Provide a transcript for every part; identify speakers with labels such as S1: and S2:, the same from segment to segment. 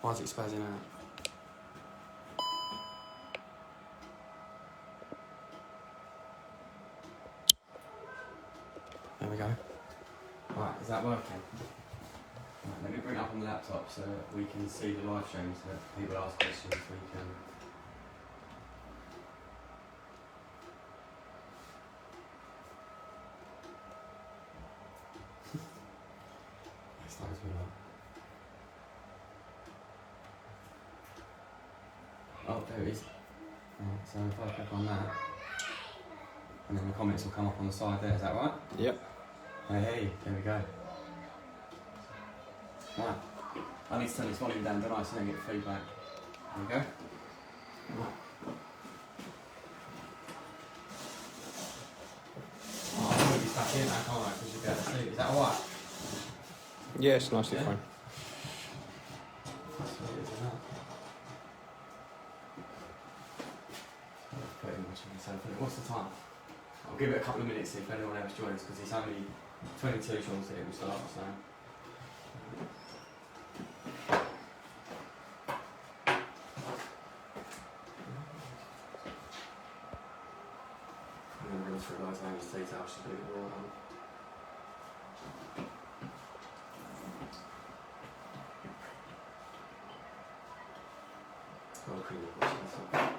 S1: Why is it spazzing out? There we go. Right, is that working? Right, let me bring it up on the laptop so that we can see the live stream so that people ask questions we can. It's nice me up. Oh, there it is. Right, so if I click on that, and then the comments will come up on the side there, is that right?
S2: Yep.
S1: Hey, there we go. Right. I need to turn this volume down, don't I, so I don't get feedback. There we go. Right. Oh, I'll move this back in now, can't I? Because you'll be able to see. Is that alright?
S2: Yeah, it's nicely fine.
S1: That's what it is, isn't it? Pretty much on myself. What's the time? I'll give it a couple of minutes if anyone else joins, because it's only 22 shots that it will start, so. I'm going to run through those names details to do it all on. I'll clean the questions up.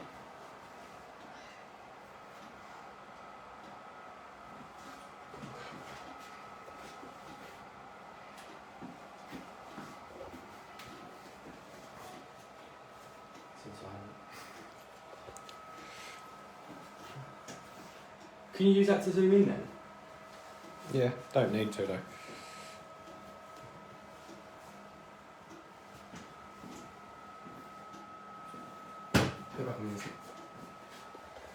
S1: Can you use that to zoom in then?
S2: Yeah, don't need to though.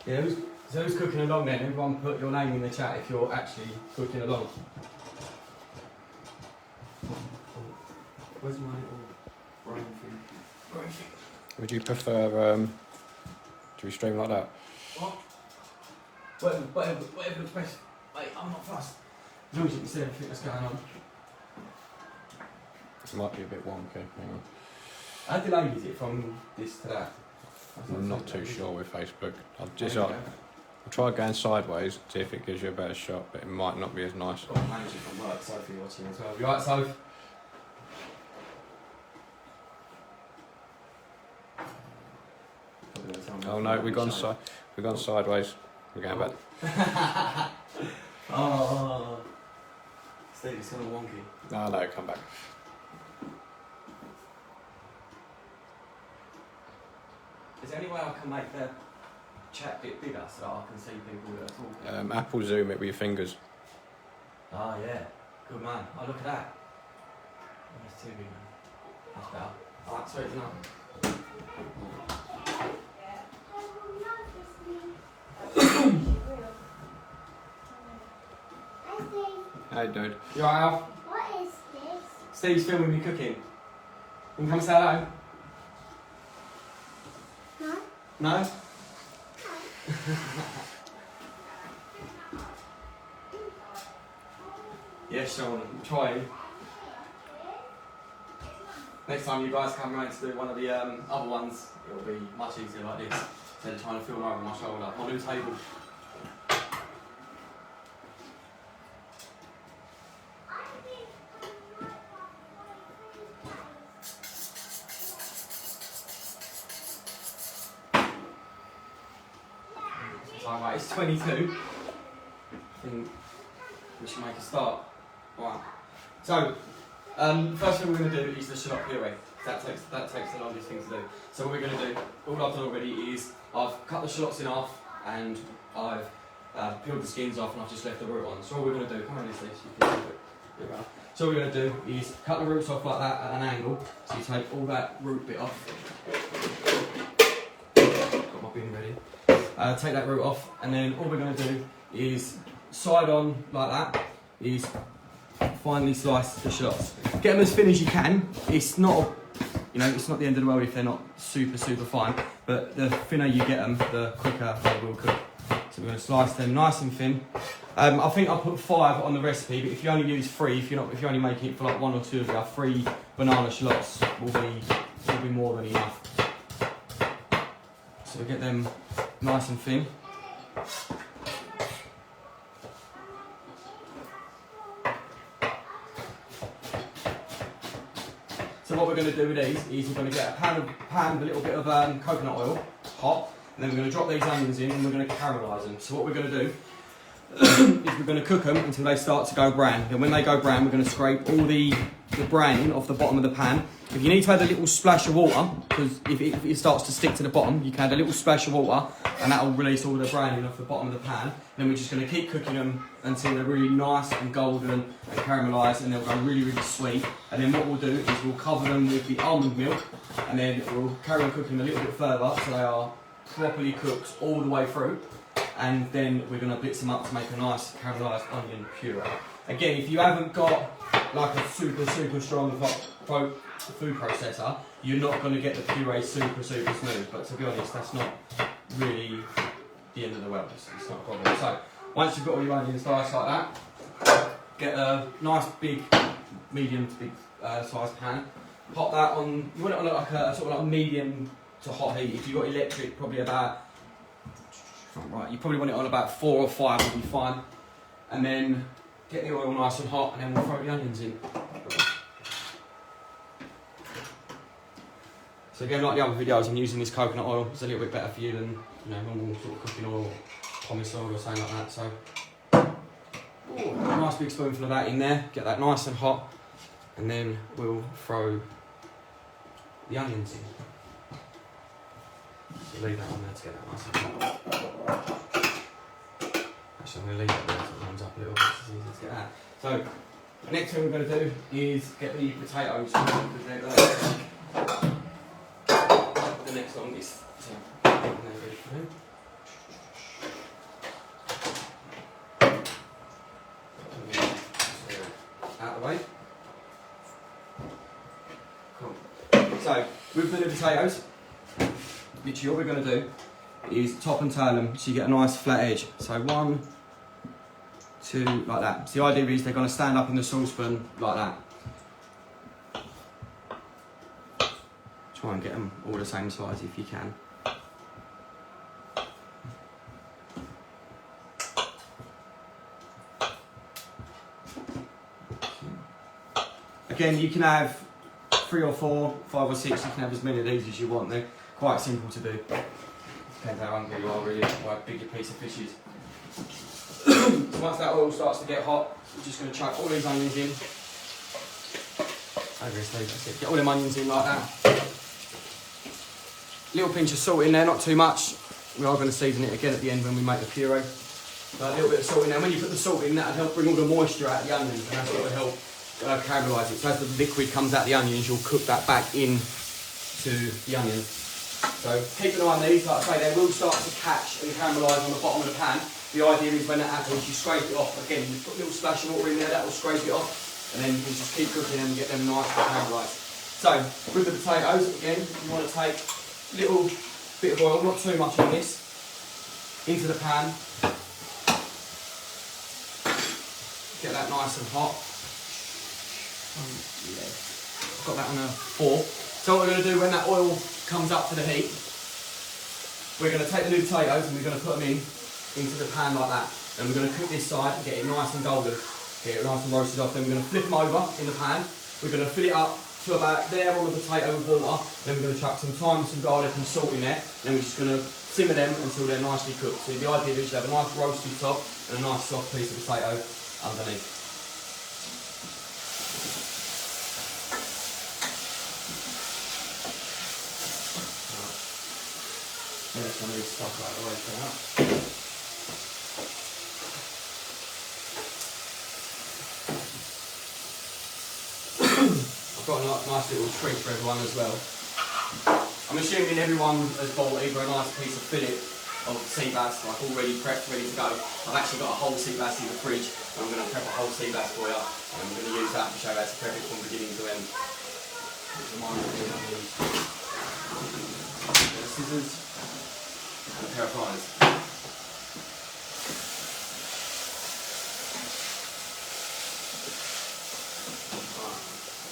S1: Yeah, who's cooking along then? Everyone put your name in the chat if you're actually cooking along. Where's my little brain thing?
S2: Would you prefer do we stream like that?
S1: What? Whatever looks best. Mate, I'm not fussed. As long as you can see everything that's going on.
S2: It might be a bit wonky. Hang on.
S1: How delayed is it from this to that?
S2: I'm not too sure with Facebook.
S1: I'll
S2: I'll try going sideways, see if it gives you a better shot, but it might not be as nice.
S1: Got a manager from work, Sophie, watching as well. You alright, Soph?
S2: Oh no, we've gone sideways. We're going back.
S1: Oh, Steve, it's kind of wonky.
S2: No, come back.
S1: Is there any way I can make the chat bit bigger so that I can see people that are talking?
S2: Apple zoom it with your fingers.
S1: Oh yeah, good man. Oh, look at that. Oh, that's too big, man. That's better. Alright, sorry, no.
S2: Hey dude.
S1: You alright, Alf?
S3: What is this?
S1: Steve's filming me cooking. You can come say hello?
S3: Huh?
S1: No? Yes, Sean, I'm trying. Next time you guys come around to do one of the other ones, it'll be much easier like this instead of trying to film over my shoulder. My new table. Right, it's 22. I think we should make a start. Right. So, first thing we're going to do is the shallot puree. That takes the longest thing to do. So what we're going to do, all I've done already is I've cut the shallots in half and I've peeled the skins off and I've just left the root on. So all we're going to do, come on, this. So what we're going to do is cut the roots off like that at an angle. So you take all that root bit off. Got my bin ready. Take that root off, and then all we're going to do is side on like that. Is finely slice the shallots. Get them as thin as you can. It's not, it's not the end of the world if they're not super fine. But the thinner you get them, the quicker they will cook. So we're going to slice them nice and thin. I think I put 5 on the recipe, but if you only use 3, if you're only making it for like 1 or 2 of you, 3 banana shallots will be will be more than enough. So we get them nice and thin. So what we're going to do with these is we're going to get a pan with a little bit of coconut oil, hot, and then we're going to drop these onions in and we're going to caramelise them. So what we're going to do is we're going to cook them until they start to go brown. Then when they go brown, we're going to scrape all the browning off the bottom of the pan. If you need to add a little splash of water, because if it starts to stick to the bottom, you can add a little splash of water and that will release all the browning off the bottom of the pan. Then we're just going to keep cooking them until they're really nice and golden and caramelised, and they'll go really, really sweet. And then what we'll do is we'll cover them with the almond milk, and then we'll carry on cooking them a little bit further so they are properly cooked all the way through. And then we're going to blitz them up to make a nice caramelised onion puree. Again, if you haven't got like a super, super strong food processor, you're not going to get the puree super, super smooth. But to be honest, that's not really the end of the world. It's not a problem. So once you've got all your onions diced like that, get a nice big, medium to big sized pan. Pop that on. You want it on like a sort of like medium to hot heat. If you've got electric, probably about. Right, you probably want it on about 4 or 5 will be fine. And then get the oil nice and hot, and then we'll throw the onions in. So again, like the other videos, I'm using this coconut oil. It's a little bit better for you than normal sort of cooking oil, or pomace oil or something like that. So, ooh, a nice big spoonful of that in there. Get that nice and hot, and then we'll throw the onions in. So leave that on there to get that nice and hot. Actually, I'm going to leave that there so it warms up a little bit. It's easy to get out. So, next thing we're going to do is get the potatoes. The next longest. So, and then ready for them. Out of the way. Cool. So, with the potatoes, literally all we're going to do is top and turn them so you get a nice flat edge. So 1, 2, like that. So the idea is they're going to stand up in the saucepan like that. Try and get them all the same size if you can. Again, you can have 3 or 4, 5 or 6, you can have as many of these as you want. They're quite simple to do. Depends how hungry you are really, how big your piece of fish is. So once that oil starts to get hot, we're just going to chuck all these onions in. Get all them onions in like that. Little pinch of salt in there, not too much. We are going to season it again at the end when we make the puree. So a little bit of salt in there. When you put the salt in, that'll help bring all the moisture out of the onions, and that's what will help caramelise it. So as the liquid comes out of the onions, you'll cook that back in to the onions. So keep an eye on these, like I say, they will start to catch and caramelise on the bottom of the pan. The idea is when that happens, you scrape it off. Again, you put a little splash of water in there, that will scrape it off, and then you can just keep cooking and get them nice and caramelised. So with the potatoes, again, you want to take a little bit of oil, not too much on this, into the pan. Get that nice and hot. I've got that on a 4. So what we're going to do when that oil comes up to the heat, we're going to take the new potatoes and we're going to put them into the pan like that. And we're going to cook this side and get it nice and golden. Get it nice and roasted off. Then we're going to flip them over in the pan. We're going to fill it up to about there on the potato with water. Then we're going to chuck some thyme, some garlic and salt in there. Then we're just going to simmer them until they're nicely cooked. So the idea is you have a nice roasted top and a nice soft piece of potato underneath. There's some of this stuff out of the way for that. I've got a nice little treat for everyone as well. I'm assuming everyone has bought either a nice piece of fillet of Seabass, like already prepped, ready to go. I've actually got a whole Seabass in the fridge, and I'm going to prep a whole Seabass for you. And I'm going to use that to show you how to prep it from beginning to end. Scissors. And a pair of pliers.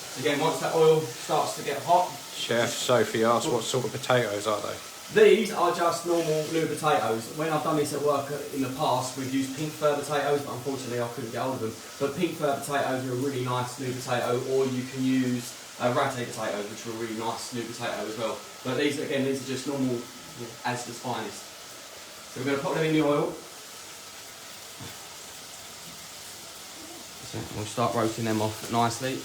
S1: So Again, once that oil starts to get hot.
S2: Chef Sophie asked what sort of potatoes are they?
S1: These are just normal new potatoes. When I've done this at work in the past, we've used pink fir potatoes, but unfortunately I couldn't get hold of them. But pink fir potatoes are a really nice new potato, or you can use ratte potatoes, which are a really nice new potato as well. But these, again, these are just normal Asda's finest. So we're going to pop them in the oil. So we'll start roasting them off nicely.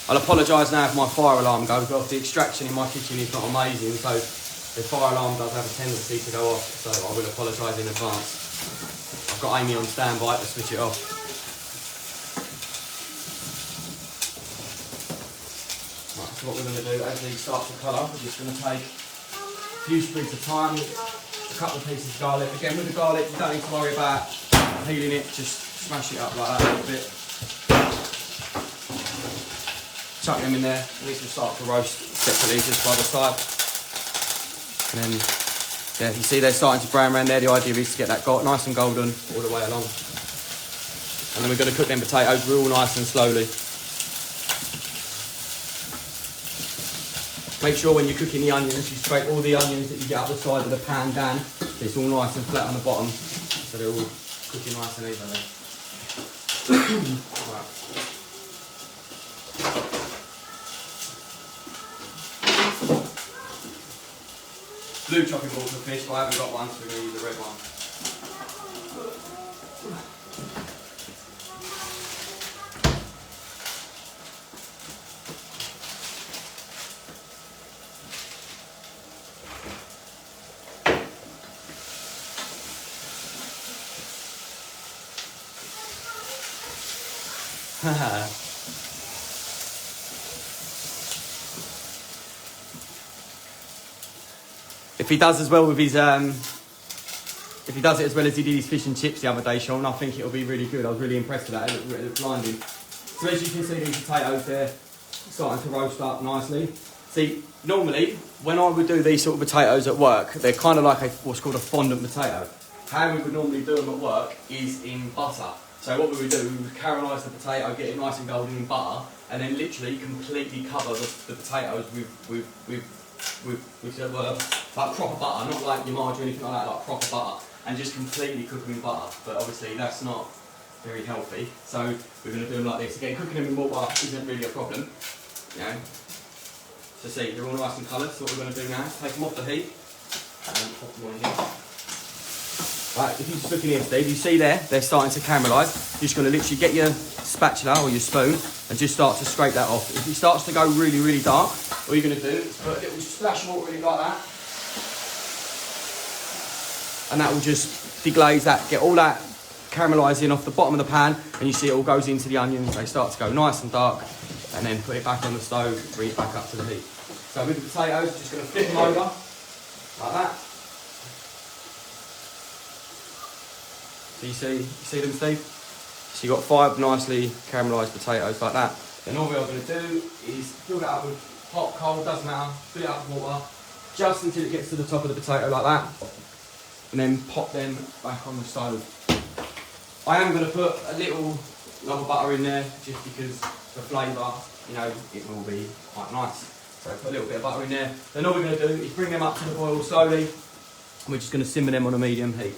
S1: I'll apologise now if my fire alarm goes off. The extraction in my kitchen is not amazing, so the fire alarm does have a tendency to go off, so I will apologise in advance. I've got Amy on standby to switch it off. Right, so what we're going to do as these start to colour, we're just going to take a few sprigs of thyme, a couple of pieces of garlic. Again, with the garlic, you don't need to worry about peeling it, just smash it up like that a little bit. Chuck them in there, at least we'll start to roast separately just by the side. And then, yeah, you see they're starting to brown around there. The idea is to get that nice and golden all the way along. And then we're going to cook them potatoes real nice and slowly. Make sure when you're cooking the onions, you scrape all the onions that you get up the side of the pan down. So it's all nice and flat on the bottom, so they're all cooking nice and evenly. Right. Blue chopping board for fish, but I haven't got one, so we're going to use the red one. If he does as well with his, if he does it as well as he did his fish and chips the other day, Sean, I think it'll be really good. I was really impressed with that. It looked blinding. So as you can see, these potatoes, they're starting to roast up nicely. See, normally, when I would do these sort of potatoes at work, they're kind of like what's called a fondant potato. How we would normally do them at work is in butter. So what we would do, we would caramelise the potato, get it nice and golden in butter, and then literally completely cover the potatoes with like proper butter, not like your margarine or anything like that, like proper butter, and just completely cook them in butter. But obviously that's not very healthy, so we're going to do them like this. Again, cooking them in water isn't really a problem, you know. So see, they're all nice and coloured, so what we're going to do now is take them off the heat and pop them on here. Right, if you just look in here, Steve, you see there, they're starting to caramelise. You're just going to literally get your spatula or your spoon and just start to scrape that off. If it starts to go really, really dark, all you're going to do is put a little splash of water in it like that. And that will just deglaze that, get all that caramelising off the bottom of the pan, and you see it all goes into the onions. They start to go nice and dark, and then put it back on the stove, bring it back up to the heat. So with the potatoes, just going to flip them over, like that. So you see them, Steve? So you've got 5 nicely caramelised potatoes like that. Then all we are going to do is fill that up with hot, cold, doesn't matter, fill it up with water, just until it gets to the top of the potato like that. And then pop them back on the stove. I am going to put a little lump of butter in there, just because the flavour, you know, it will be quite nice. So put a little bit of butter in there. Then all we're going to do is bring them up to the boil slowly, and we're just going to simmer them on a medium heat.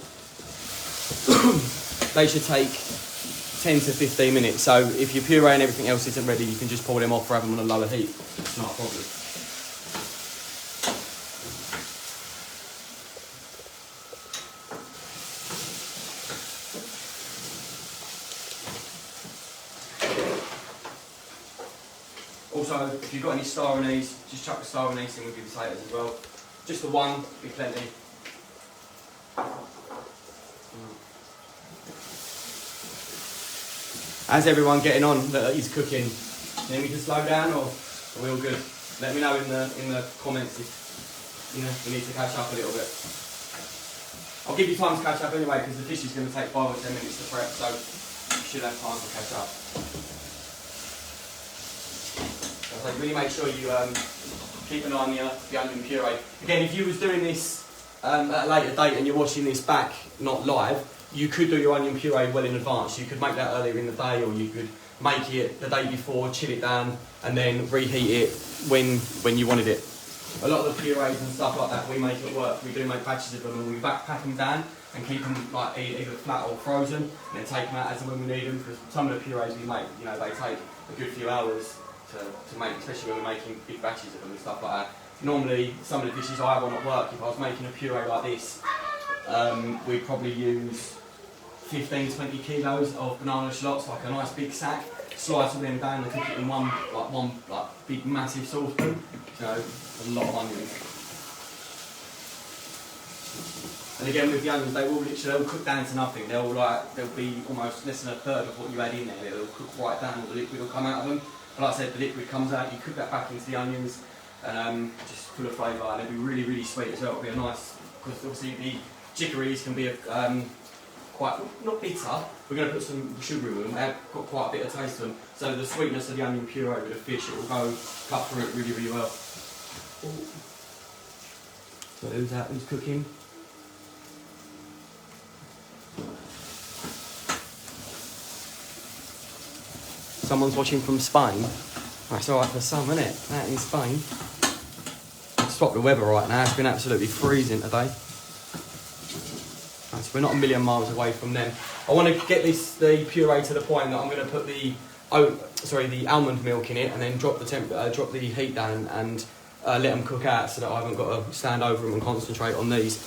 S1: They should take 10 to 15 minutes, so if your puree and everything else isn't ready, you can just pull them off or have them on a lower heat. It's not a problem. Also, if you've got any star anise, just chuck the star anise in with your potatoes as well. Just the one, be plenty. How's everyone getting on that is cooking? Need me to slow down, or are we all good? Let me know in the comments if you know we need to catch up a little bit. I'll give you time to catch up anyway, because the fish is going to take 5 or 10 minutes to prep, so you should have time to catch up. So really make sure you keep an eye on the onion puree. Again, if you was doing this at a later date and you're watching this back, not live, you could do your onion puree well in advance. You could make that earlier in the day, or you could make it the day before, chill it down, and then reheat it when you wanted it. A lot of the purees and stuff like that we make at work, we do make batches of them, and we backpack them down and keep them like either flat or frozen, and then take them out as and when we need them, because some of the purees we make, you know, they take a good few hours to make, especially when we're making big batches of them and stuff like that. Normally, some of the dishes I have on at work, if I was making a puree like this, we'd probably use 15-20 kilos of banana shallots, like a nice big sack, slice all them down and cook it in one big massive saucepan. So a lot of onions. And again with the onions, they'll cook down to nothing. They'll be almost less than a third of what you add in there. They'll cook right down, all the liquid will come out of them. But like I said, the liquid comes out, you cook that back into the onions, and just full of flavour, and it'll be really, really sweet as well. It'll be a nice, because obviously the chicories can be quite, not bitter, we're going to put some sugar in them, they've got quite a bit of taste to them, so the sweetness of the onion puree with the fish, it will go cut through it really, really well. So who's that, who's cooking? Someone's watching from Spain. That's alright for some, isn't it? That in Spain. Stop the weather right now, it's been absolutely freezing today. So we're not a million miles away from them. I want to get the puree to the point that I'm going to put the almond milk in it, and then drop the heat down and let them cook out, so that I haven't got to stand over them and concentrate on these.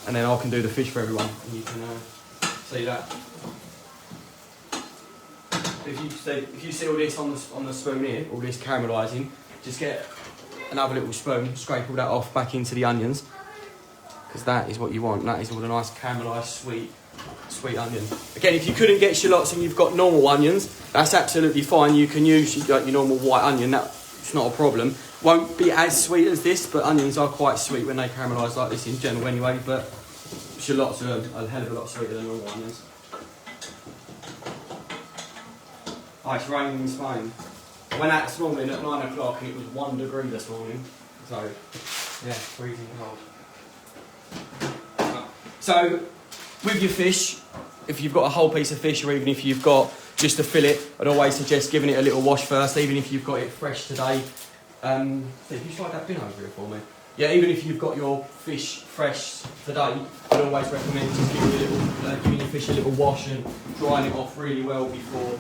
S1: And then I can do the fish for everyone, and you can see that. If you see all this on the spoon here, all this caramelising, just get another little spoon, scrape all that off back into the onions. Because that is what you want. That is all the nice caramelised, sweet onion. Again, if you couldn't get shallots and you've got normal onions, that's absolutely fine. You can use your normal white onion. That's not a problem. Won't be as sweet as this, but onions are quite sweet when they caramelise like this in general anyway. But shallots are a hell of a lot sweeter than normal onions. Oh, it's raining in Spain. I went out this morning at 9 o'clock and it was 1 degree this morning. So, yeah, freezing cold. So, with your fish, if you've got a whole piece of fish, or even if you've got just a fillet, I'd always suggest giving it a little wash first, even if you've got it fresh today. If you slide that bin over here for me. Yeah, even if you've got your fish fresh today, I'd always recommend just giving your fish a little wash and drying it off really well before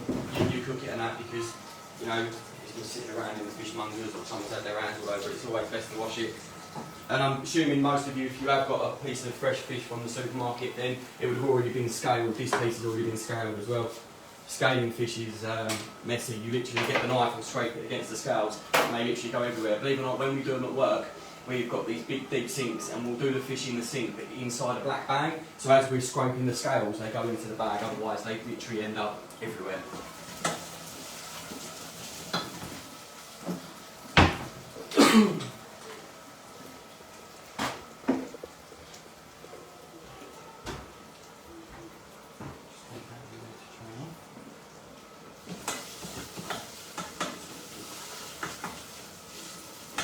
S1: you cook it and that, because, you know, it's been sitting around in the fishmongers or someone's had their hands all over it, it's always best to wash it. And I'm assuming most of you, if you have got a piece of fresh fish from the supermarket, then it would have already been scaled. This piece has already been scaled as well. Scaling fish is messy. You literally get the knife and scrape it against the scales, and they literally go everywhere. Believe it or not, when we do them at work, we've got these big deep sinks, and we'll do the fish in the sink but inside a black bag. So as we're scraping the scales, they go into the bag, otherwise they literally end up everywhere.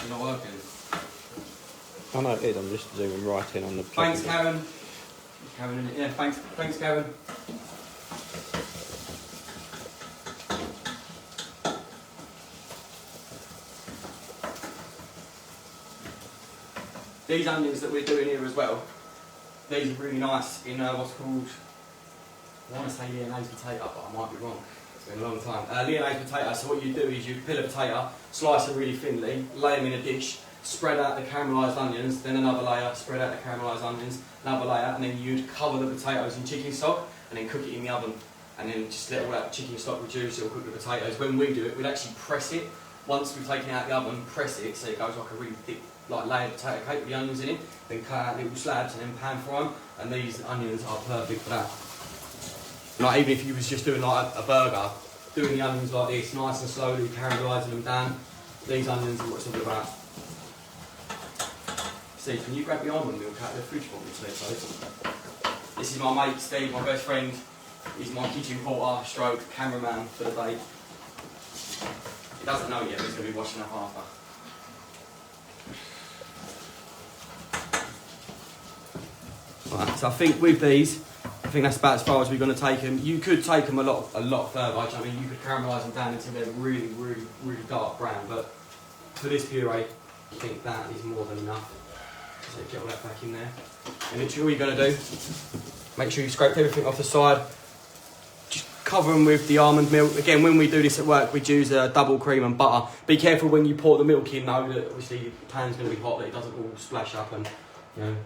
S1: Not working.
S2: I know it is, I'm just zooming right in on the...
S1: Thanks, Karen. Karen in it. Yeah, thanks, Karen. These onions that we're doing here as well, these are really nice in what's called, I want to say Lyonnaise potato, but I might be wrong. It's been a long time. Lyonnaise potato, so what you do is you peel a potato, slice it really thinly, lay them in a dish, spread out the caramelised onions, then another layer, spread out the caramelised onions, another layer, and then you'd cover the potatoes in chicken stock and then cook it in the oven, and then just let all that chicken stock reduce, it'll cook the potatoes. When we do it, we'd actually press it. Once we've taken it out of the oven, press it so it goes like a really thick layered potato cake with the onions in it, then cut out little slabs and then pan fry them, and these onions are perfect for that. Like even if you was just doing like a burger, doing the onions like this, nice and slowly, caramelising them down, these onions are what it's all about. Steve, can you grab the almond milk out of the fridge for me today, please? This is my mate Steve, my best friend. He's my kitchen porter, stroke, cameraman for the day. He doesn't know yet, but he's going to be washing up after. Right, so I think with these, think that's about as far as we're going to take them. You could take them a lot further. I mean, you could caramelise them down until they're really, really, really dark brown. But for this puree, I think that is more than enough. So get all that back in there. And literally all you're going to do, make sure you scrape everything off the side. Just cover them with the almond milk. Again, when we do this at work, we use double cream and butter. Be careful when you pour the milk in, though, that obviously the pan's going to be hot, that it doesn't all splash up and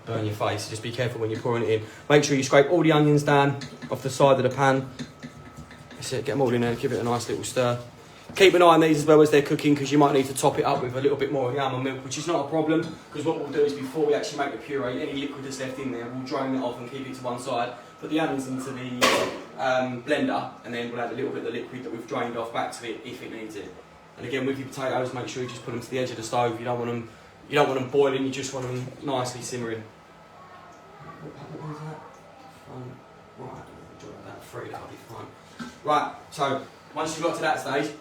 S1: burn your face. Just be careful when you're pouring it in. Make sure you scrape all the onions down off the side of the pan. That's it, get them all in there, give it a nice little stir. Keep an eye on these as well as they're cooking, because you might need to top it up with a little bit more of the almond milk, which is not a problem, because what we'll do is before we actually make the puree, any liquid that's left in there, we'll drain it off and keep it to one side, put the onions into the blender, and then we'll add a little bit of the liquid that we've drained off back to it if it needs it. And again, with your potatoes, make sure you just put them to the edge of the stove. You don't want them boiling, you just want them nicely simmering. What is that? Right, enjoy that free, that'll be fine. Right, so once you've got to that stage,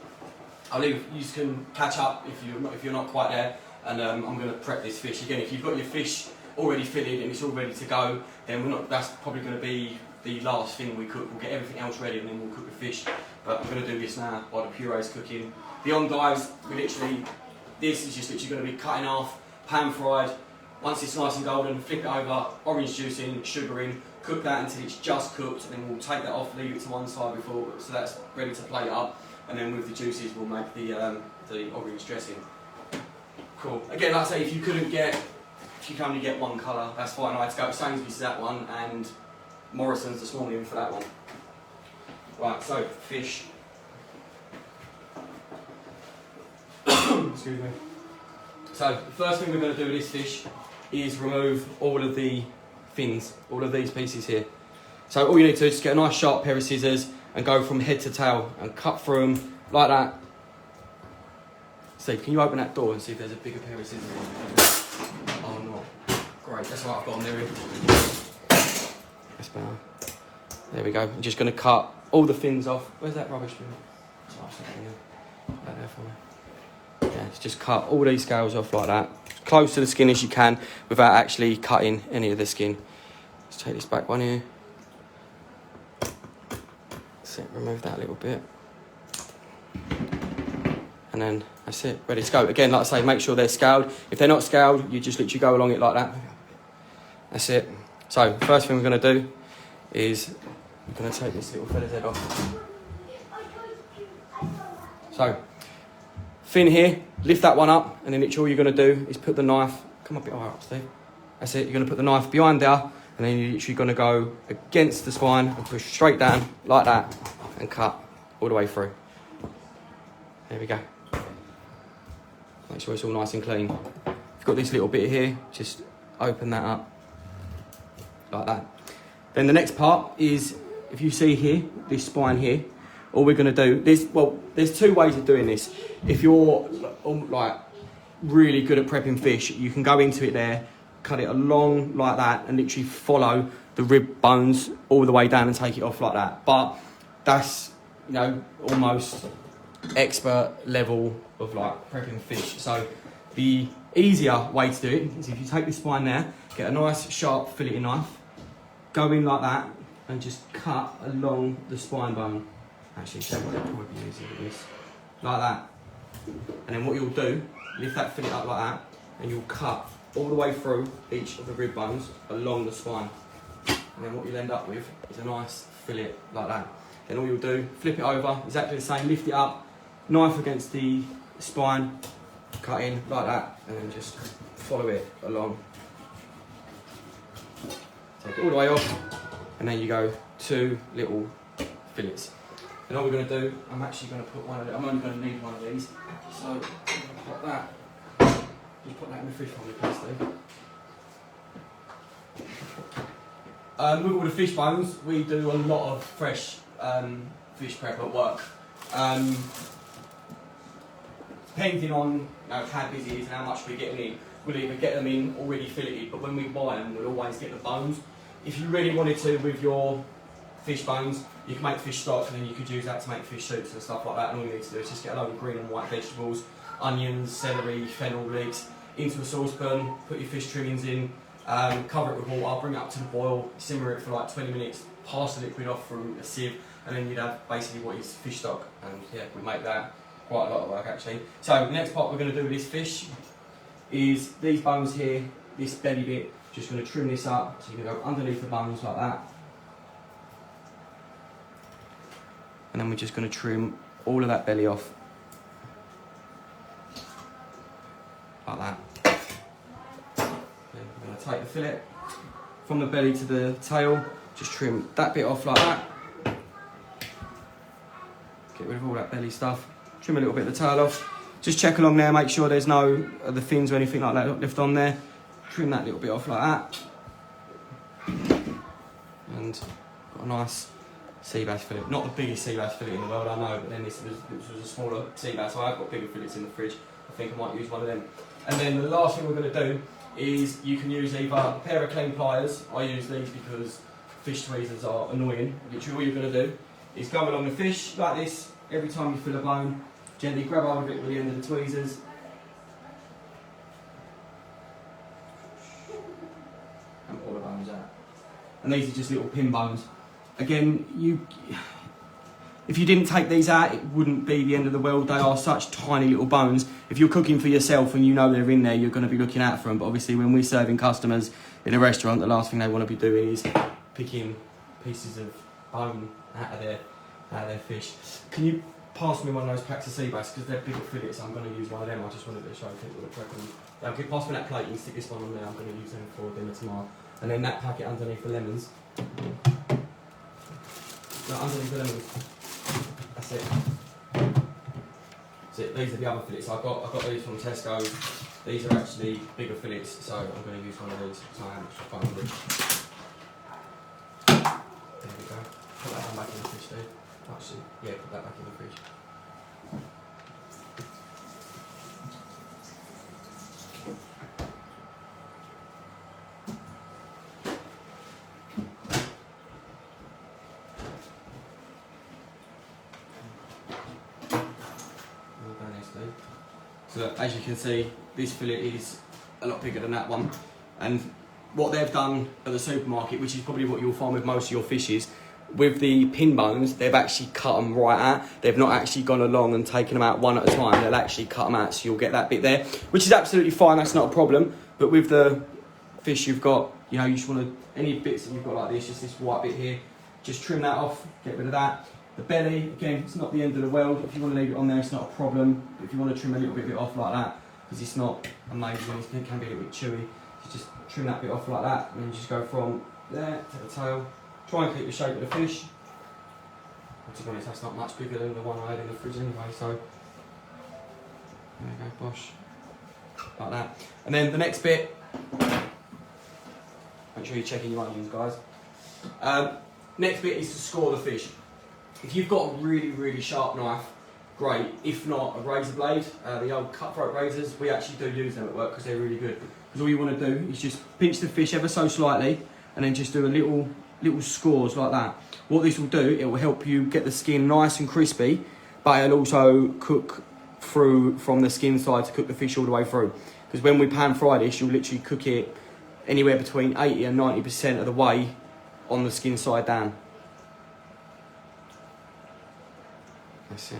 S1: I'll leave. You can catch up if you're not quite there, and I'm going to prep this fish. Again, if you've got your fish already fitted and it's all ready to go, then that's probably going to be the last thing we cook. We'll get everything else ready and then we'll cook the fish. But I'm going to do this now while the puree's cooking. The endives, this is just literally going to be cut in half, pan fried. Once it's nice and golden, flip it over, orange juice in, sugar in, cook that until it's just cooked, and then we'll take that off, leave it to one side so that's ready to plate up, and then with the juices we'll make the orange dressing. Cool. Again, like I say, if you can only get one colour, that's fine. I had to go to Sainsbury's for that one, and Morrison's this morning for that one. Right, so fish. Excuse me. So the first thing we're going to do with this fish is remove all of the fins, all of these pieces here. So all you need to do is just get a nice sharp pair of scissors and go from head to tail and cut through them like that. Steve, can you open that door and see if there's a bigger pair of scissors? Oh no. Great, that's what I've got on there. That's better. There we go. I'm just going to cut all the fins off. Where's that rubbish bin? Right there for me. Yeah, just cut all these scales off like that, close to the skin as you can, without actually cutting any of the skin. Let's take this back one here. That's it, remove that a little bit. And then that's it, ready to go. Again, like I say, make sure they're scaled. If they're not scaled, you just literally go along it like that. That's it. So, first thing we're going to do is we're going to take this little fella's head off. So, fin here, lift that one up, and then literally all you're going to do is put the knife, come up a bit higher up, Steve. That's it, you're going to put the knife behind there, and then you're literally going to go against the spine and push straight down like that and cut all the way through. There we go. Make sure it's all nice and clean. If you've got this little bit here, just open that up like that. Then the next part is, if you see here, this spine here, all we're going to do, there's two ways of doing this. If you're like really good at prepping fish, you can go into it there, cut it along like that, and literally follow the rib bones all the way down and take it off like that. But that's, almost expert level of like prepping fish. So the easier way to do it is if you take the spine there, get a nice sharp fillet knife, go in like that, and just cut along the spine bone. Actually, show what it would be easier with this. Like that. And then what you'll do, lift that fillet up like that, and you'll cut all the way through each of the rib bones along the spine. And then what you'll end up with is a nice fillet like that. Then all you'll do, flip it over, exactly the same, lift it up, knife against the spine, cut in like that, and then just follow it along. Take it all the way off, and then you go 2 little fillets. And all we're going to do, I'm actually going to put one of them, I'm only going to need one of these, so I'm going to put that, just put that in the fridge for me, please, Steve. With all the fish bones, we do a lot of fresh fish prep at work. Depending on how busy it is and how much we're getting in, we'll either get them in already filleted, but when we buy them, we'll always get the bones. If you really wanted to with your fish bones, you can make fish stock, and then you could use that to make fish soups and stuff like that. And all you need to do is just get a load of green and white vegetables, onions, celery, fennel leeks, into a saucepan, put your fish trimmings in, cover it with water, bring it up to the boil, simmer it for like 20 minutes, pass the liquid off through a sieve, and then you'd have basically what is fish stock. And yeah, we make that quite a lot of work actually. So the next part we're going to do with this fish is these bones here, this belly bit, just going to trim this up, so you're going to go underneath the bones like that. And then we're just going to trim all of that belly off. Like that. Then we're going to take the fillet from the belly to the tail, just trim that bit off like that. Get rid of all that belly stuff. Trim a little bit of the tail off. Just check along there, make sure there's no the fins or anything like that left on there. Trim that little bit off like that. And got a nice sea bass fillet. Not the biggest sea bass fillet in the world, I know, but then this was a smaller sea bass, so I've got bigger fillets in the fridge. I think I might use one of them. And then the last thing we're going to do is you can use either a pair of clean pliers. I use these because fish tweezers are annoying. Literally all you're going to do is go along the fish like this. Every time you fill a bone, gently grab hold of it with the end of the tweezers. And pull the bones out. And these are just little pin bones. Again, if you didn't take these out, it wouldn't be the end of the world. They are such tiny little bones. If you're cooking for yourself and you know they're in there, you're going to be looking out for them. But obviously when we're serving customers in a restaurant, the last thing they want to be doing is picking pieces of bone out of their fish. Can you pass me one of those packs of Seabass, because they're bigger fillets? I'm going to use one of them. I just wanted to show people the prep. Okay, pass me that plate and stick this one on there. I'm going to use them for dinner tomorrow. And then that packet underneath the lemons. No, underneath the lemons. That's it. That's it. These are the other fillets. I got these from Tesco. These are actually bigger fillets, so I'm going to use one of these. So I am extra fun with it. There we go. Put that one back in the fridge, Dave. Actually, yeah, put that back in the fridge. So as you can see, this fillet is a lot bigger than that one. And what they've done at the supermarket, which is probably what you'll find with most of your fishes, with the pin bones, they've actually cut them right out. They've not actually gone along and taken them out one at a time. They'll actually cut them out, so you'll get that bit there, which is absolutely fine. That's not a problem. But with the fish you've got, you know, you just want to, any bits that you've got like this, just this white bit here, just trim that off, get rid of that. The belly, again, it's not the end of the world. If you want to leave it on there, it's not a problem. But if you want to trim a little bit of it off like that, because it's not amazing, it can be a little bit chewy, so just trim that bit off like that, and then just go from there to the tail. Try and keep the shape of the fish. But to be honest, that's not much bigger than the one I had in the fridge anyway, so there we go, bosh. Like that. And then the next bit, make sure you're checking your onions, guys. Next bit is to score the fish. If you've got a really, really sharp knife, great. If not, a razor blade, the old cutthroat razors, we actually do use them at work because they're really good. Because all you want to do is just pinch the fish ever so slightly and then just do a little scores like that. What this will do, it will help you get the skin nice and crispy, but it'll also cook through from the skin side to cook the fish all the way through. Because when we pan fry this, you'll literally cook it anywhere between 80 and 90% of the way on the skin side down. That's it.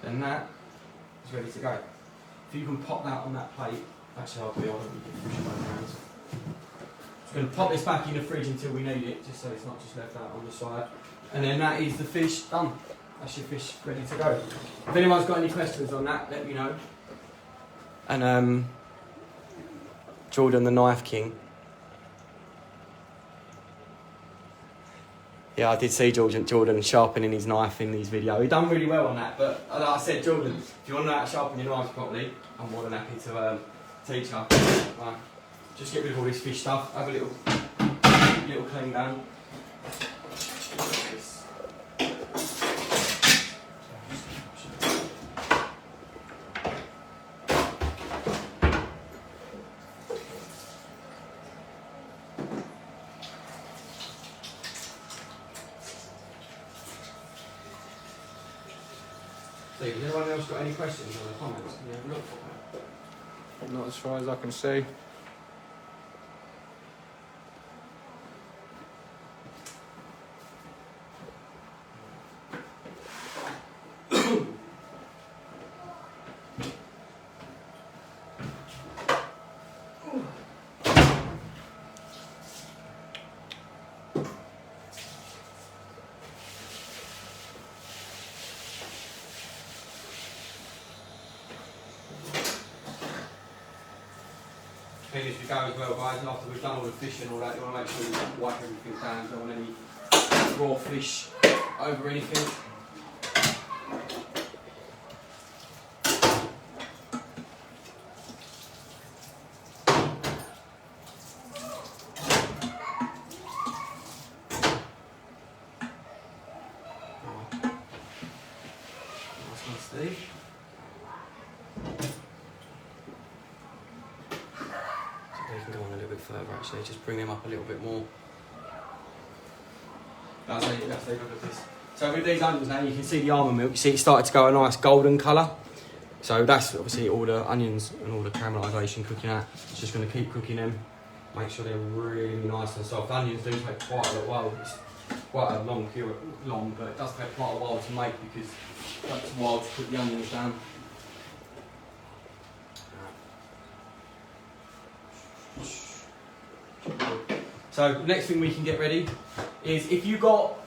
S1: Then that is ready to go. If you can pop that on that plate, actually I'll be on it. Just going to pop this back in the fridge until we need it, just so it's not just left out on the side. And then that is the fish done. That's your fish ready to go. If anyone's got any questions on that, let me know. And Jordan the Knife King. Yeah, I did see Jordan sharpening his knife in his video. He done really well on that, but like I said, Jordan, if you want to know how to sharpen your knives properly, I'm more than happy to teach you. Right. Just get rid of all this fish stuff, have a little clean down. So, has anyone else got any questions or comments? Can you have a look for me?
S2: Not as far as I can see.
S1: thing as we go as well, guys. After we've done all the fish and all that, you want to make sure you wipe everything down. You don't want any raw fish over anything. Steve. So they can go on a little bit further actually, just bring them up a little bit more. That's how you look at this. So with these onions now, you can see the almond milk, you see it started to go a nice golden colour. So that's obviously all the onions and all the caramelisation cooking out. It's just going to keep cooking them, make sure they're really nice and soft. Onions do take quite a little while. It's quite a long, but it does take quite a while to make because it takes a while to put the onions down. So next thing we can get ready is if you got,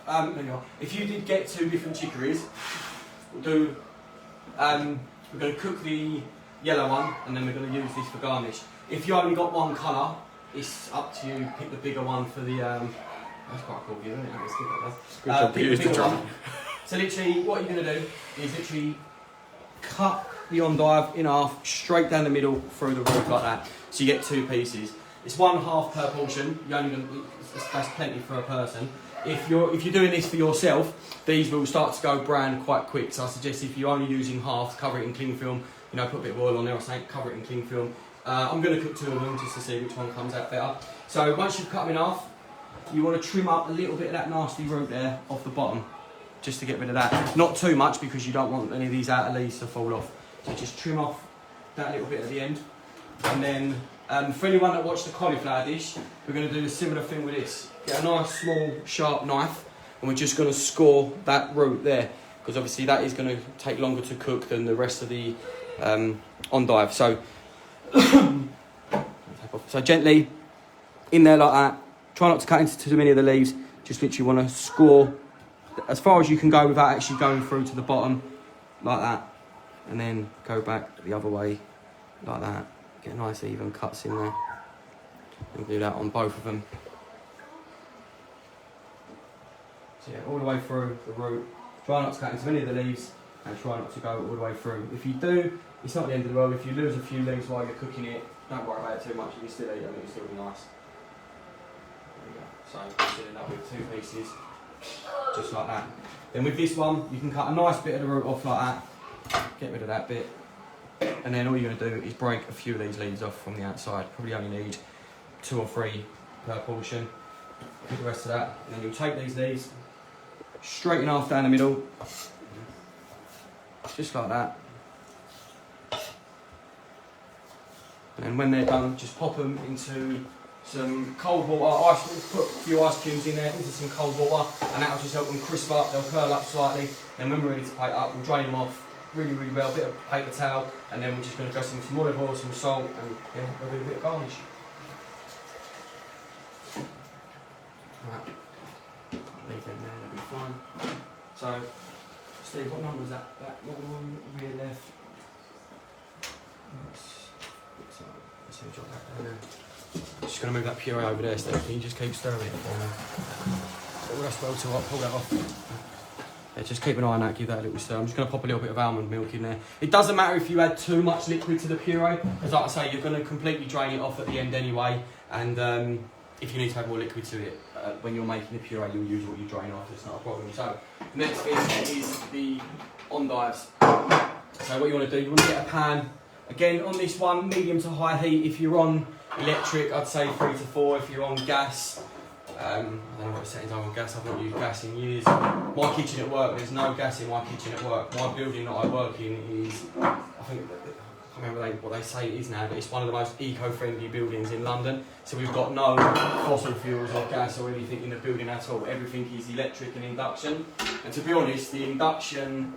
S1: if you did get 2 different chicories, we'll do, we're going to cook the yellow one and then we're going to use this for garnish. If you only got one colour, it's up to you. Pick the bigger one for the. That's quite a cool view, isn't it? Pick the bigger one. So literally, what you're going to do is literally cut the endive in half, straight down the middle through the roof like that. So you get 2 pieces. It's 1/2 per portion. You're only going to, that's plenty for a person. If you're doing this for yourself, these will start to go brown quite quick. So I suggest if you're only using half, cover it in cling film. You know, put a bit of oil on there or something. Cover it in cling film. I'm going to cook 2 of them just to see which one comes out better. So once you've cut them in half, you want to trim up a little bit of that nasty root there off the bottom, just to get rid of that. Not too much because you don't want any of these outer leaves to fall off. So just trim off that little bit at the end. And then for anyone that watched the cauliflower dish, we're going to do a similar thing with this. Get a nice small sharp knife and we're just going to score that root there because obviously that is going to take longer to cook than the rest of the endive. So, so gently in there like that. Try not to cut into too many of the leaves. Just literally want to score as far as you can go without actually going through to the bottom like that. And then go back the other way like that. Get nice even cuts in there. And do that on both of them. So yeah, all the way through the root. Try not to cut into many of the leaves and try not to go all the way through. If you do, it's not the end of the world. If you lose a few leaves while you're cooking it, don't worry about it too much. You can still eat them, it'll still be nice. There you go. So filling that with 2 pieces, just like that. Then with this one, you can cut a nice bit of the root off like that. Get rid of that bit. And then all you're going to do is break a few of these leaves off from the outside. Probably only need 2 or 3 per portion. Put the rest of that. And then you'll take these leaves, straighten half down the middle. Just like that. And then when they're done, just pop them into some cold water, put a few ice cubes in there, into some cold water, and that'll just help them crisp up, they'll curl up slightly. Then when we're ready to plate up, we'll drain them off really well, a bit of paper towel, and then we're just going to dress them with some olive oil, some salt, and yeah, we'll do a bit of garnish. Right, leave them there, they'll be fine. So, Steve, what number is that? That one, rear left. Let's see, drop that down there. Just going to move that puree over there, Steve. Can you just keep stirring it for me? All that's well too hot, pull that off. Yeah, just keep an eye on that, give that a little stir. I'm just going to pop a little bit of almond milk in there. It doesn't matter if you add too much liquid to the puree, because like I say, you're going to completely drain it off at the end anyway. And if you need to add more liquid to it, when you're making the puree, you'll use what you drain off, it's not a problem. So, next thing is the endives. So what you want to do, you want to get a pan. Again, on this one, medium to high heat. If you're on electric, I'd say 3 to 4. If you're on gas, I don't know what settings I'm on gas. I've not used gas in years. My kitchen at work, there's no gas in my kitchen at work. My building that I work in is, I think, I can't remember what they say it is now, but it's one of the most eco-friendly buildings in London. So we've got no fossil fuels or gas or anything in the building at all. Everything is electric and induction. And to be honest, the induction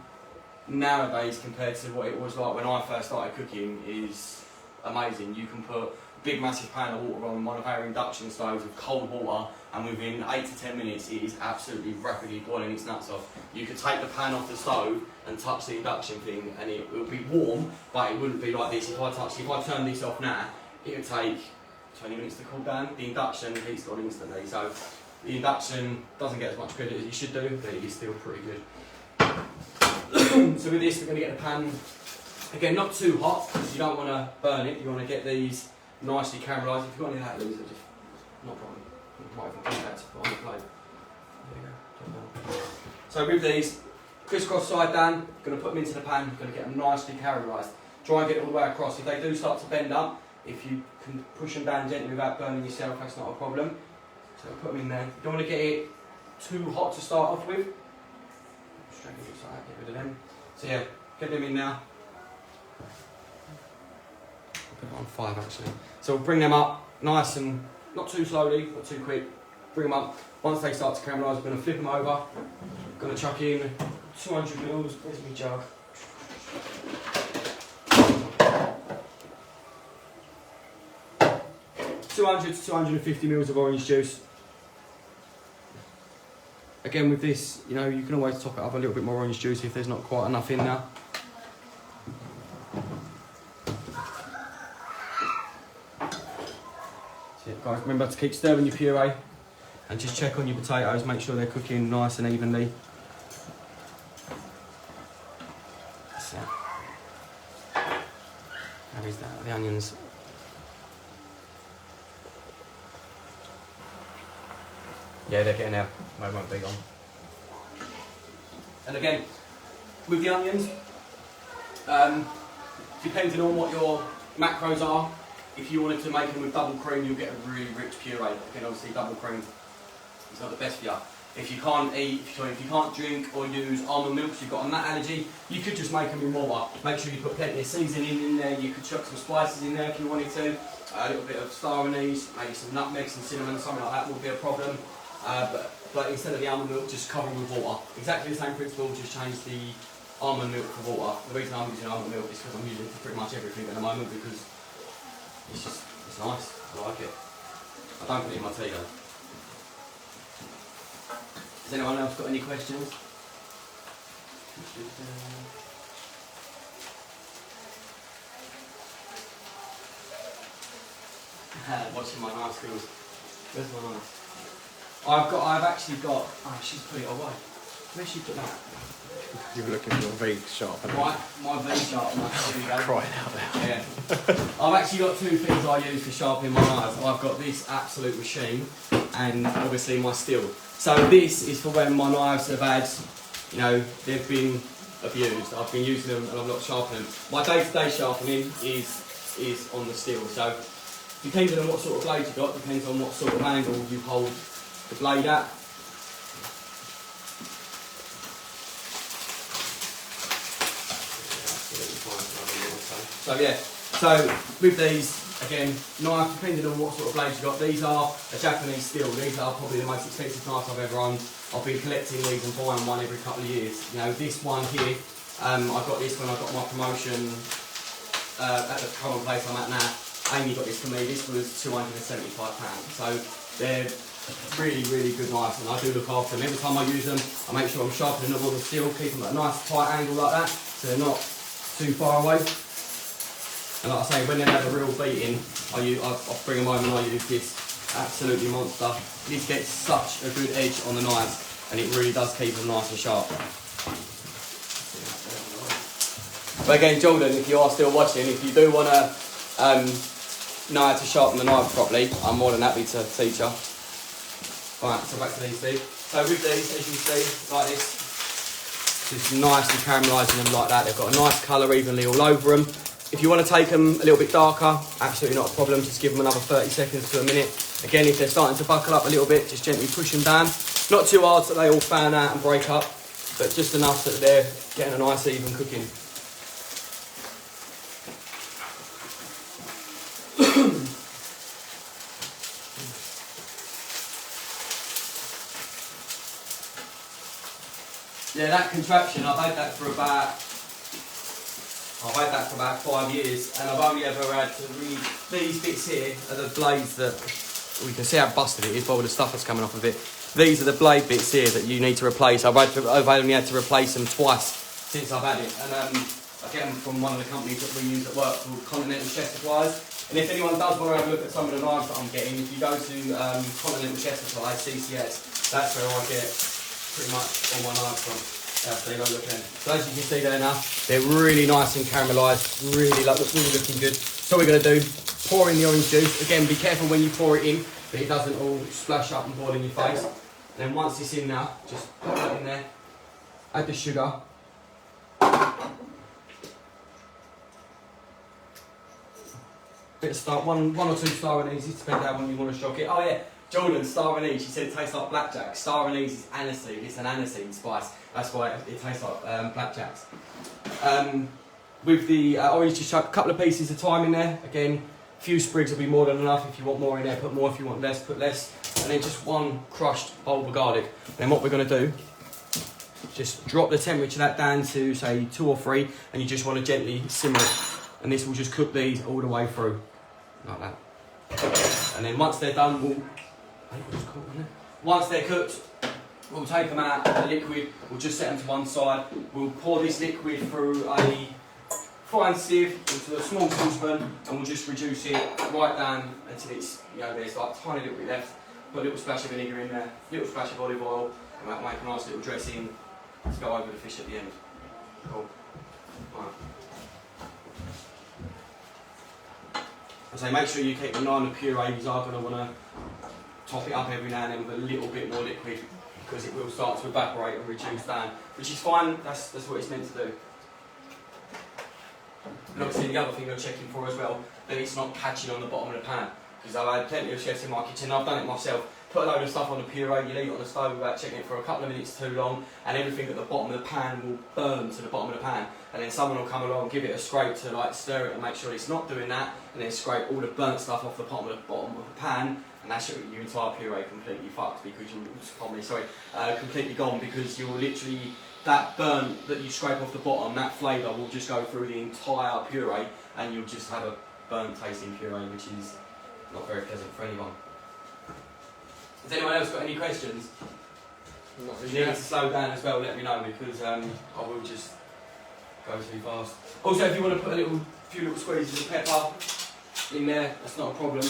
S1: nowadays compared to what it was like when I first started cooking is amazing. You can put a big massive pan of water on one of our induction stoves with cold water, and within 8 to 10 minutes it is absolutely rapidly boiling its nuts off. You could take the pan off the stove and touch the induction thing and it will be warm, but it wouldn't be like this. If I turn this off now, it would take 20 minutes to cool down. The induction heats gone instantly, so the induction doesn't get as much credit as it should do, but it is still pretty good. So with this, we're going to get the pan, again, not too hot, because you don't want to burn it. You want to get these nicely caramelised. If you've got any of that, Lisa, just not a problem. You might even keep that to put on the plate. There you go. So with these, crisscross side down, going to put them into the pan, going to get them nicely caramelised. Try and get it all the way across. If they do start to bend up, if you can push them down gently without burning yourself, that's not a problem. So put them in there. You don't want to get it too hot to start off with. Straight it like that, get rid of them. So yeah, get them in now. Put it on 5 actually. So we'll bring them up nice and not too slowly, not too quick. Bring them up. Once they start to caramelise, we're going to flip them over. Going to chuck in 200 mils. Where's my jug? $200 to 250 mils of orange juice. Again with this, you know, you can always top it up a little bit more orange juice if there's not quite enough in there. So yeah, guys, remember to keep stirring your puree and just check on your potatoes, make sure they're cooking nice and evenly. So, how is that? The onions. Yeah, they're getting there. They won't be gone. And again, with the onions, depending on what your macros are, if you wanted to make them with double cream, you'll get a really rich puree. Again, obviously, double cream is not the best for you. If you can't drink or use almond milk, so you've got a nut allergy, you could just make them with water. Make sure you put plenty of seasoning in there. You could chuck some spices in there if you wanted to. A little bit of star anise, maybe some nutmeg, some cinnamon, something like that would be a problem. But instead of the almond milk, just cover them with water. Exactly the same principle, just change the almond milk for water. The reason I'm using almond milk is because I'm using it for pretty much everything at the moment because it's nice, I like it. I don't put it in my tea though. Has anyone else got any questions? Watching my knife skills. Where's my knife? I've actually got. Oh, she's put it away. Where's she put that?
S2: You were looking for a V sharpener.
S1: My V sharpener.
S2: Crying out loud.
S1: Yeah. I've actually got 2 things I use for sharpening my knives. I've got this absolute machine, and obviously my steel. So this is for when my knives have had, you know, they've been abused. I've been using them and I'm not sharpening them. My day-to-day sharpening is on the steel. So depending on what sort of blade you've got, depends on what sort of angle you hold the blade at. So yeah, so with these, again, knife, depending on what sort of blades you've got, these are a Japanese steel. These are probably the most expensive knives I've ever owned. I've been collecting these and buying one every couple of years. You know, this one here, I got this when I got my promotion at the current place I'm at now. Amy got this for me. This was £275. So they're really, really good knives, and I do look after them. Every time I use them, I make sure I'm sharpening them on the steel, keep them at a nice tight angle like that, so they're not too far away. And like I say, when they've had a real beating, I bring them home and I use this. Absolutely monster. This gets such a good edge on the knives, and it really does keep them nice and sharp. But again, Jordan, if you are still watching, if you do want to know how to sharpen the knife properly, I'm more than happy to teach you. Alright, so back to these two. So with these, as you see, like this, just nicely caramelising them like that. They've got a nice colour evenly all over them. If you want to take them a little bit darker, absolutely not a problem. Just give them another 30 seconds to a minute. Again, if they're starting to buckle up a little bit, just gently push them down. Not too hard so they all fan out and break up, but just enough that they're getting a nice even cooking. Yeah, that contraption, I've had that for about 5 years, and I've only ever had to read these bits here are the blades that we can see how busted it is by all the stuff that's coming off of it. These are the blade bits here that you need to replace. I've only had to replace them twice since I've had it, and again from one of the companies that we use at work called Continental Chef Supplies. And if anyone does want to have a look at some of the knives that I'm getting, if you go to Continental Chef Supply, CCS, that's where I get pretty much all my knives from. Yeah, so you go look in. So as you can see there now, they're really nice and caramelised, really looking good. So what we're going to do, pour in the orange juice. Again, be careful when you pour it in, that it doesn't all splash up and boil in your face. And then once it's in now, just put that in there, add the sugar. Bit of star, one or two star anise, depending on when you want to shock it. Oh yeah, Jordan, star anise, she said it tastes like blackjack. Star anise is aniseed, it's an aniseed spice. That's why it tastes like blackjacks. With the orange, just chuck a couple of pieces of thyme in there. Again, a few sprigs will be more than enough. If you want more in there, put more. If you want less, put less. And then just one crushed bulb of garlic. Then what we're going to do, just drop the temperature of that down to say 2 or 3, and you just want to gently simmer it. And this will just cook these all the way through, like that. And then once they're done, once they're cooked, we'll take them out of the liquid, we'll just set them to one side, we'll pour this liquid through a fine sieve into a small saucepan, and we'll just reduce it right down until it's, there's like a tiny little bit left. Put a little splash of vinegar in there, a little splash of olive oil, and that'll make a nice little dressing to go over the fish at the end. Cool. Right. So make sure you keep an eye on the puree, because I'm going to want to top it up every now and then with a little bit more liquid, because it will start to evaporate and reduce down, which is fine, that's what it's meant to do. And obviously the other thing you're checking for as well, that it's not catching on the bottom of the pan, because I've had plenty of chefs in my kitchen, I've done it myself, put a load of stuff on the puree, you leave it on the stove without checking it for a couple of minutes too long, and everything at the bottom of the pan will burn to the bottom of the pan, and then someone will come along, give it a scrape to like stir it and make sure it's not doing that, and then scrape all the burnt stuff off the bottom of the pan, and that's your entire puree completely fucked, because completely gone, because you'll literally, that burnt that you scrape off the bottom, that flavour will just go through the entire puree, and you'll just have a burnt tasting puree, which is not very pleasant for anyone. Has anyone else got any questions? If you need to slow down as well, let me know, because I will just go too fast. Also, if you want to put a few little squeezes of pepper in there, that's not a problem.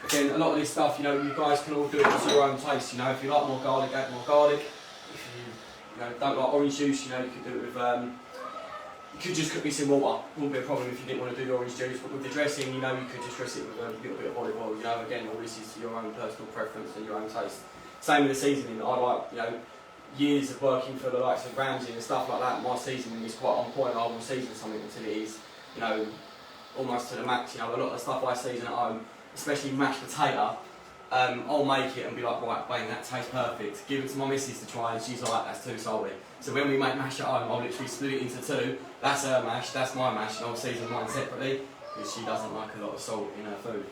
S1: Again, a lot of this stuff, you guys can all do it to your own taste. If you like more garlic, add more garlic. If you, don't like orange juice, you can do it with. You could just cook this in water. Wouldn't be a problem if you didn't want to do the orange juice. But with the dressing, you could just dress it with a little bit of olive oil. Again, all this is to your own personal preference and your own taste. Same with the seasoning. I like, years of working for the likes of Ramsay and stuff like that. My seasoning is quite on point. I will season something until it is, almost to the max. A lot of the stuff I season at home, especially mashed potato, I'll make it and be like, right, bang, that tastes perfect. Give it to my missus to try, and she's like, that's too salty. So when we make mash at home, I'll literally split it into 2. That's her mash, that's my mash, and I'll season mine separately, because she doesn't like a lot of salt in her food.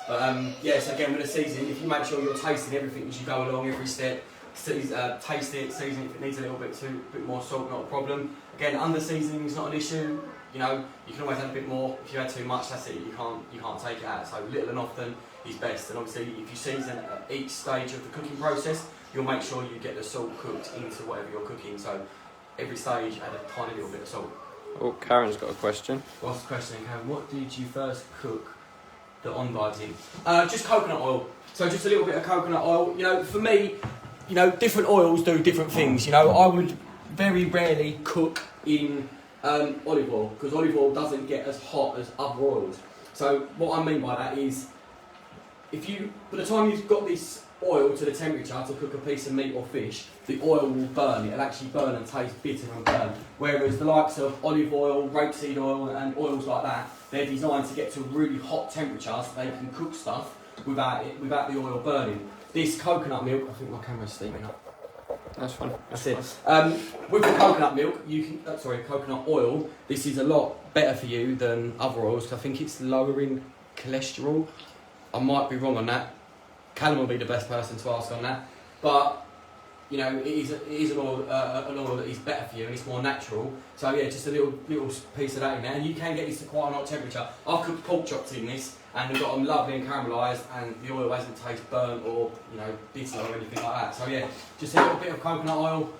S1: But so again, with the seasoning, if you make sure you're tasting everything as you go along, every step, taste it, season it. If it needs a little bit more salt, not a problem. Again, under seasoning is not an issue. You can always add a bit more. If you add too much, that's it. You can't take it out. So little and often is best. And obviously, if you season at each stage of the cooking process, you'll make sure you get the salt cooked into whatever you're cooking. So every stage, add a tiny little bit of salt.
S2: Oh, Karen's got a question.
S1: What's the question, Karen? What did you first cook the endives in? Just coconut oil. So just a little bit of coconut oil. For me, different oils do different things. I would very rarely cook in olive oil, because olive oil doesn't get as hot as other oils. So what I mean by that is, by the time you've got this oil to the temperature to cook a piece of meat or fish, the oil will burn. It'll actually burn and taste bitter and burn. Whereas the likes of olive oil, rapeseed oil and oils like that, they're designed to get to really hot temperatures so they can cook stuff without the oil burning. This coconut milk, I think my camera's steaming up.
S2: That's fine.
S1: That's it. With the coconut milk, coconut oil, this is a lot better for you than other oils, because I think it's lowering cholesterol. I might be wrong on that. Callum will be the best person to ask on that. But, it is an oil that is better for you and it's more natural. So yeah, just a little piece of that in there. And you can get this to quite a hot temperature. I've cooked pork chops in this, and we've got them lovely and caramelised, and the oil hasn't tasted burnt or bitter or anything like that. So yeah, just a little bit of coconut oil,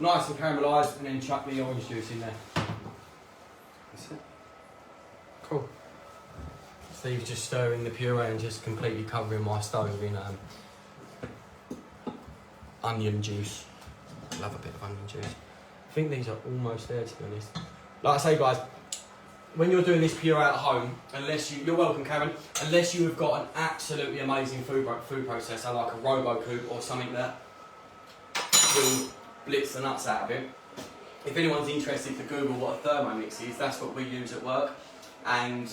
S1: nice and caramelised, and then chuck the orange juice in there. That's it. Cool. Steve's just stirring the puree and just completely covering my stove in onion juice. I love a bit of onion juice. I think these are almost there, to be honest. Like I say, guys, when you're doing this puree at home, you're welcome, Karen, unless you have got an absolutely amazing food processor like a RoboCoop or something that will blitz the nuts out of it. If anyone's interested to Google what a Thermomix is, that's what we use at work, and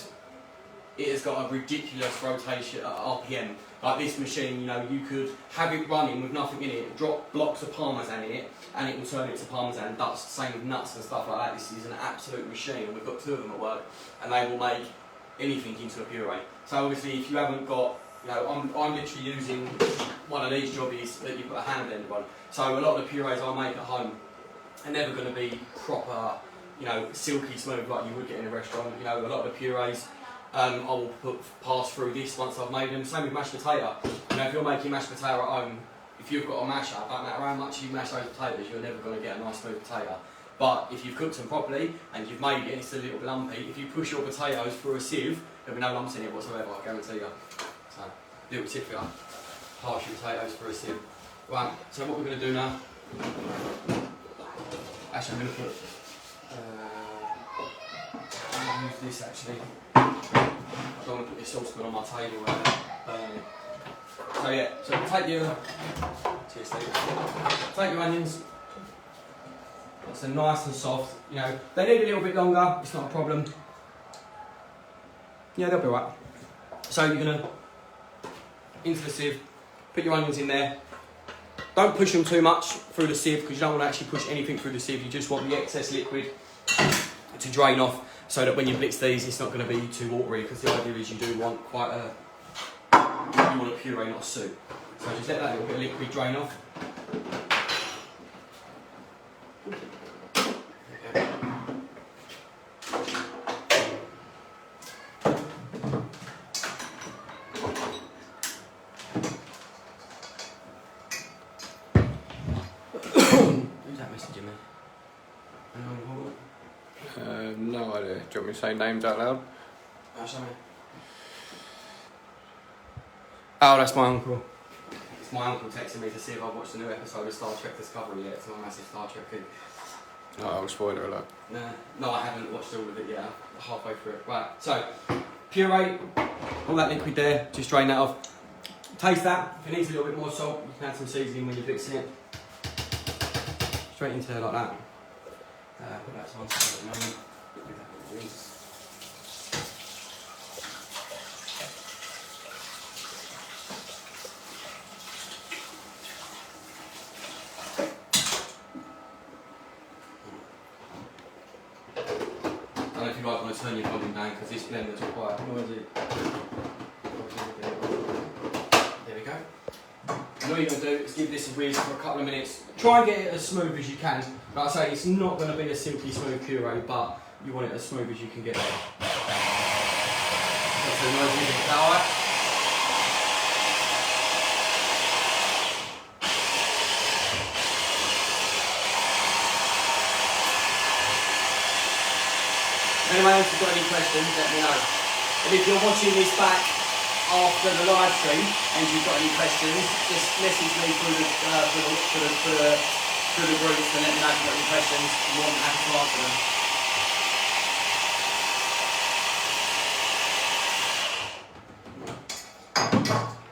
S1: it has got a ridiculous rotation RPM. Like this machine, you know, you could have it running with nothing in it, drop blocks of parmesan in it, and it will turn it to parmesan dust. Same with nuts and stuff like that. This is an absolute machine, and we've got 2 of them at work, and they will make anything into a puree. So obviously, if you haven't got, you know, I'm literally using one of these jobbies that you put a hand blender on. So a lot of the purees I make at home are never going to be proper, you know, silky smooth like you would get in a restaurant. You know, a lot of the purees I will pass through this once I've made them. Same with mashed potato. You know, if you're making mashed potato at home, if you've got a masher, don't matter how much you mash those potatoes, you're never going to get a nice smooth potato. But if you've cooked them properly and you've made it and it's a little bit lumpy, if you push your potatoes through a sieve, there'll be no lumps in it whatsoever, I guarantee you. So, little tip for you. Pass your potatoes through a sieve. Right, so what we're going to do now, actually I'm going to put, I'm going to use this actually. I don't want to put this saucepan on my table where burn it. So yeah, so take your, cheers Steve, take your onions, so nice and soft, you know, they need a little bit longer, it's not a problem. Yeah, they'll be right. So you're going to, into the sieve, put your onions in there. Don't push them too much through the sieve because you don't want to actually push anything through the sieve, you just want the excess liquid to drain off so that when you blitz these it's not going to be too watery, because the idea is you do want quite a, you want a puree, not a soup. So just let that little bit of liquid drain off. Who's that messaging me?
S2: No idea. Do you want me to say names out loud?
S1: Show me. Oh, that's my uncle. It's my uncle texting me to see if I've watched the new episode of Star Trek Discovery yet. It's my massive Star Trek kid.
S2: Oh, spoiler alert.
S1: No, I haven't watched all of it yet. I'm halfway through it. Right, so puree, all that liquid there, just drain that off. Taste that. If it needs a little bit more salt, you can add some seasoning when you're mixing it. Straight into there like that. Put that to one side at the moment. I don't know if you might want to turn your volume down because this blender's quite noisy. There we go. And all you're going to do is give this a whiz for a couple of minutes. Try and get it as smooth as you can. Like I say, it's not going to be a silky smooth puree, but you want it as smooth as you can get it. That's the noise of the power. If anyone else has got any questions, let me know. And if you're watching this back after the live stream and you've got any questions, just message me through the groups and let me know if you've got any questions. I'm more than happy to answer them.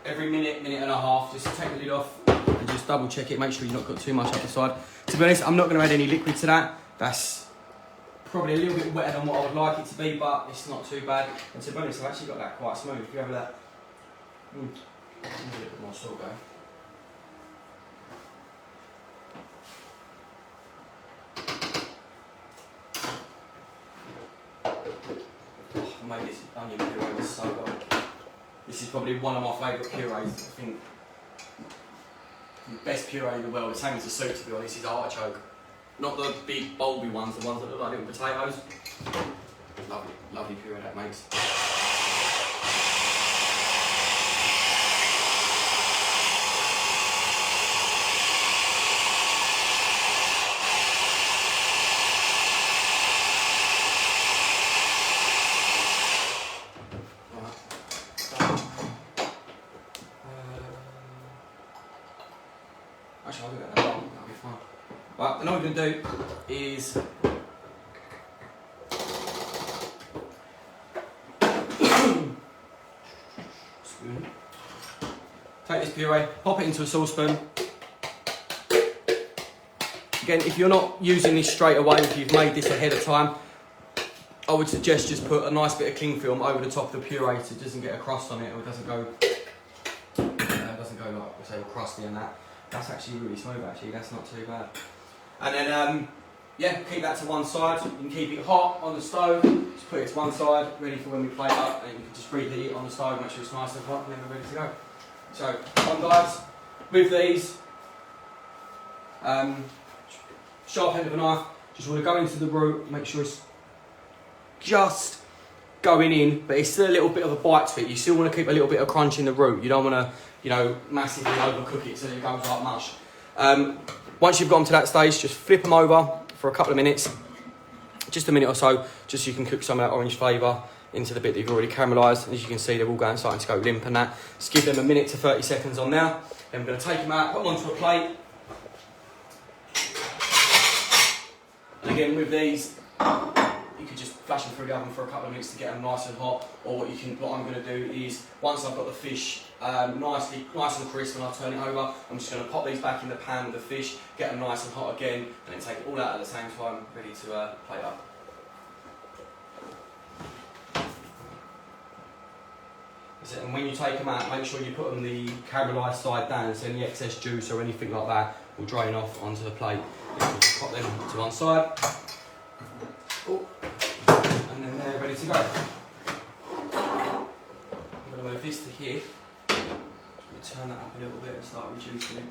S1: Every minute and a half, just take the lid off and just double check it, make sure you've not got too much up the side. To be honest, I'm not going to add any liquid to that. That's probably a little bit wetter than what I would like it to be, but it's not too bad. And to be honest, I've actually got that quite smooth. If you have that, a little bit more salt going. Oh, mate, this onion puree is so good. This is probably one of my favourite purees. I think the best puree in the world. The same as the soup, to be honest, is artichoke. Not the big bulby ones, the ones that look like little potatoes. Lovely, lovely puree that makes. Right. going to do is take this puree, pop it into a saucepan. Again, if you're not using this straight away, if you've made this ahead of time, I would suggest just put a nice bit of cling film over the top of the puree so it doesn't get a crust on it, or it doesn't go like, we say, all crusty and that. That's actually really smooth actually, that's not too bad. And then, yeah, keep that to one side. You can keep it hot on the stove, just put it to one side, ready for when we plate up, and you can just reheat it on the stove, make sure it's nice and hot, and then we're ready to go. So, guys, with these, sharp end of a knife, just want to go into the root, make sure it's just going in, but it's still a little bit of a bite to it. You still want to keep a little bit of crunch in the root. You don't want to, you know, massively overcook it so that it goes like mush. Once you've gotten to that stage, just flip them over for a couple of minutes, just a minute or so, just so you can cook some of that orange flavour into the bit that you've already caramelised. As you can see, they're all starting to go limp and that. Just give them a minute to 30 seconds on now. Then we're going to take them out, put them onto a plate. And again, with these, you could just flash them through the oven for a couple of minutes to get them nice and hot. Or what I'm going to do is, once I've got the fish nice and crisp and I'll turn it over, I'm just going to pop these back in the pan with the fish, get them nice and hot again, and then take it all out at the same time, ready to plate up. And when you take them out, make sure you put them the caramelised side down, so any excess juice or anything like that will drain off onto the plate. Just pop them to one side. Oh. And then they're ready to go. I'm going to move this to here. Turn that up a little bit and start reducing it.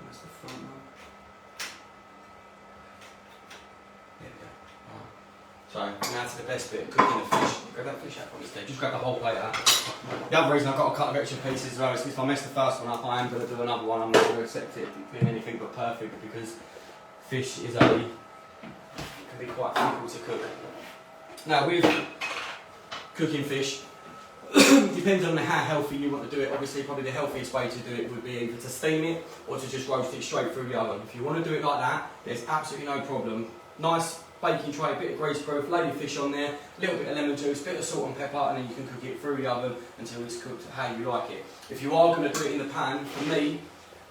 S1: That's the front one. There we go. Right. So now to the best bit, cooking the fish. Grab that fish out from the stick. Just grab the whole plate out. The other reason I've got a couple of extra pieces as well is if I mess the first one up, I am going to do another one. I'm not going to accept it being anything but perfect, because fish can be quite difficult to cook. Now with cooking fish, depends on how healthy you want to do it. Obviously, probably the healthiest way to do it would be either to steam it or to just roast it straight through the oven. If you want to do it like that, there's absolutely no problem. Nice baking tray, a bit of grease proof, lay your fish on there, a little bit of lemon juice, bit of salt and pepper, and then you can cook it through the oven until it's cooked how you like it. If you are going to do it in the pan, for me,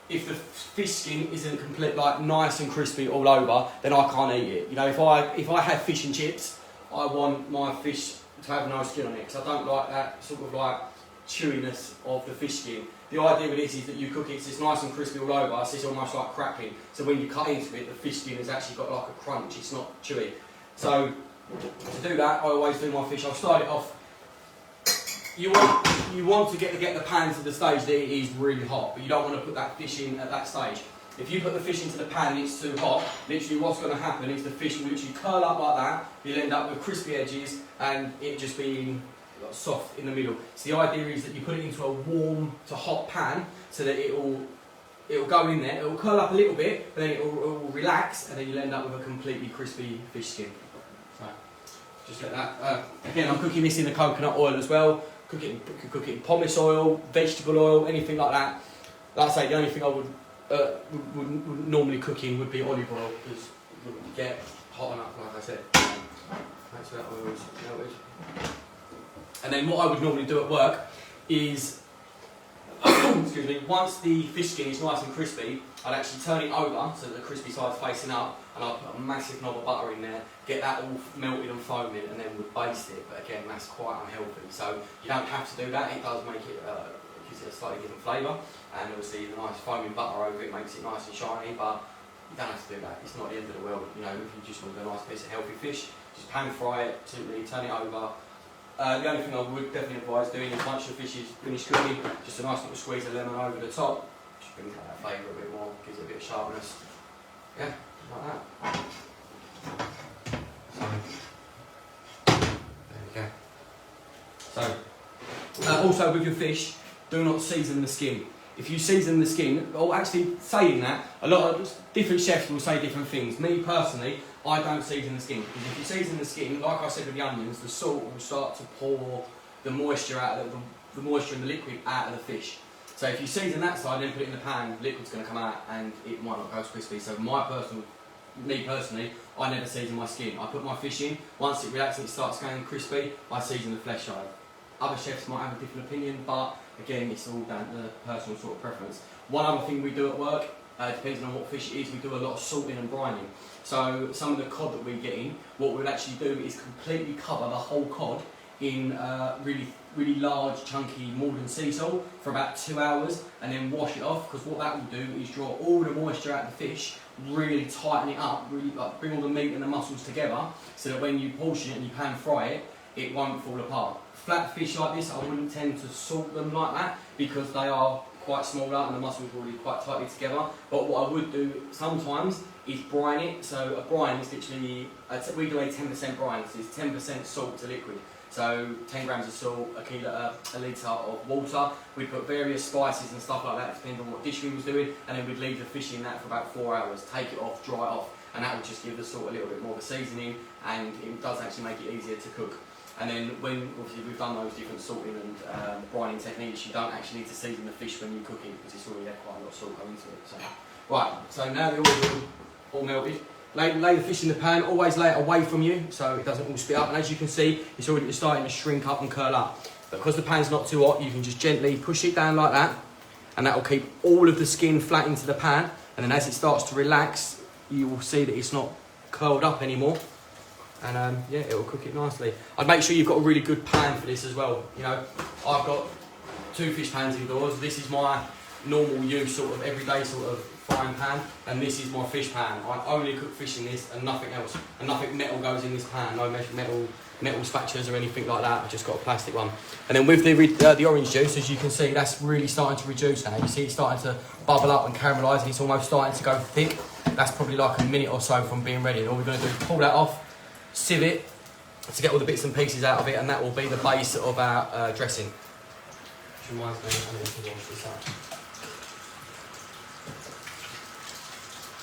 S1: if the fish skin isn't complete, like nice and crispy all over, then I can't eat it. You know, if I have fish and chips, I want my fish to have no skin on it, because I don't like that sort of like chewiness of the fish skin. The idea with this is that you cook it so it's nice and crispy all over, so it's almost like crackling. So when you cut into it, the fish skin has actually got like a crunch, it's not chewy. So to do that, I always do my fish, I'll start it off. You want to get the pan to the stage that it is really hot, but you don't want to put that fish in at that stage. If you put the fish into the pan and it's too hot, literally what's going to happen is the fish will literally curl up like that, you'll end up with crispy edges and it just being soft in the middle. So the idea is that you put it into a warm to hot pan so that it will go in there, it will curl up a little bit, but then it will relax, and then you'll end up with a completely crispy fish skin. So just let that, again I'm cooking this in the coconut oil as well, cook it in pomace oil, vegetable oil, anything like that. Like I say, the only thing I would normally cook in would be olive oil, because it wouldn't get hot enough, like I said. That's that oil is melted. And then what I would normally do at work is, excuse me, once the fish skin is nice and crispy, I'd actually turn it over so that the crispy side's facing up, and I'll put a massive knob of butter in there, get that all melted and foaming, and then would baste it. But again, that's quite unhealthy, so you don't have to do that. It does make it, gives it a slightly different flavour, and obviously the nice foaming butter over it makes it nice and shiny, but you don't have to do that. It's not the end of the world, you know. If you just want a nice piece of healthy fish, just pan fry it, simply turn it over. The only thing I would definitely advise doing is once your fish is finished cooking, just a nice little squeeze of lemon over the top, just brings out that flavour a bit more, gives it a bit of sharpness. Yeah, like that. So, there we go. So, also with your fish, do not season the skin. If you season the skin, or actually saying that, a lot of different chefs will say different things. Me personally, I don't season the skin, because if you season the skin, like I said with the onions, the salt will start to pour the moisture out of the moisture and the liquid out of the fish. So if you season that side and then put it in the pan, liquid's going to come out and it might not go as crispy. So me personally, I never season my skin. I put my fish in, once it relaxes and it starts going crispy, I season the flesh side. Other chefs might have a different opinion, but again, it's all down to personal sort of preference. One other thing we do at work, depending on what fish it is, we do a lot of salting and brining. So some of the cod that we get in, what we'll actually do is completely cover the whole cod in really large, chunky Morden sea salt for about 2 hours, and then wash it off, because what that will do is draw all the moisture out of the fish, really tighten it up, really like bring all the meat and the muscles together, so that when you portion it and you pan fry it, it won't fall apart. Flat fish like this, I wouldn't tend to salt them like that, because they are quite smaller and the muscles are already quite tightly together. But what I would do sometimes is brine it. So a brine is literally, we do a 10% brine, so it's 10% salt to liquid. So 10 grams of salt, a litre of water. We'd put various spices and stuff like that, depending on what dish we was doing, and then we'd leave the fish in that for about 4 hours, take it off, dry it off, and that would just give the salt a little bit more of a seasoning, and it does actually make it easier to cook. And then when obviously we've done those different salting and brining techniques, you don't actually need to season the fish when you cook it, because it's already had quite a lot of salt going into it. So, right, so now the oil's all melted. Lay the fish in the pan, always lay it away from you so it doesn't all spit up, and as you can see, it's already starting to shrink up and curl up. But because the pan's not too hot, you can just gently push it down like that, and that will keep all of the skin flat into the pan, and then as it starts to relax, you will see that it's not curled up anymore, and yeah, it will cook it nicely. I'd make sure you've got a really good pan for this as well. You know, I've got 2 fish pans indoors. This is my normal use, sort of everyday sort of frying pan, and this is my fish pan. I only cook fish in this and nothing else, and nothing metal goes in this pan, no metal spatulas or anything like that. I've just got a plastic one. And then with the orange juice, as you can see, that's really starting to reduce now. You see it's starting to bubble up and caramelise, and it's almost starting to go thick. That's probably like a minute or so from being ready, and all we're going to do is pull that off, sieve it to get all the bits and pieces out of it, and that will be the base of our dressing. Which reminds me, I need to wash this up.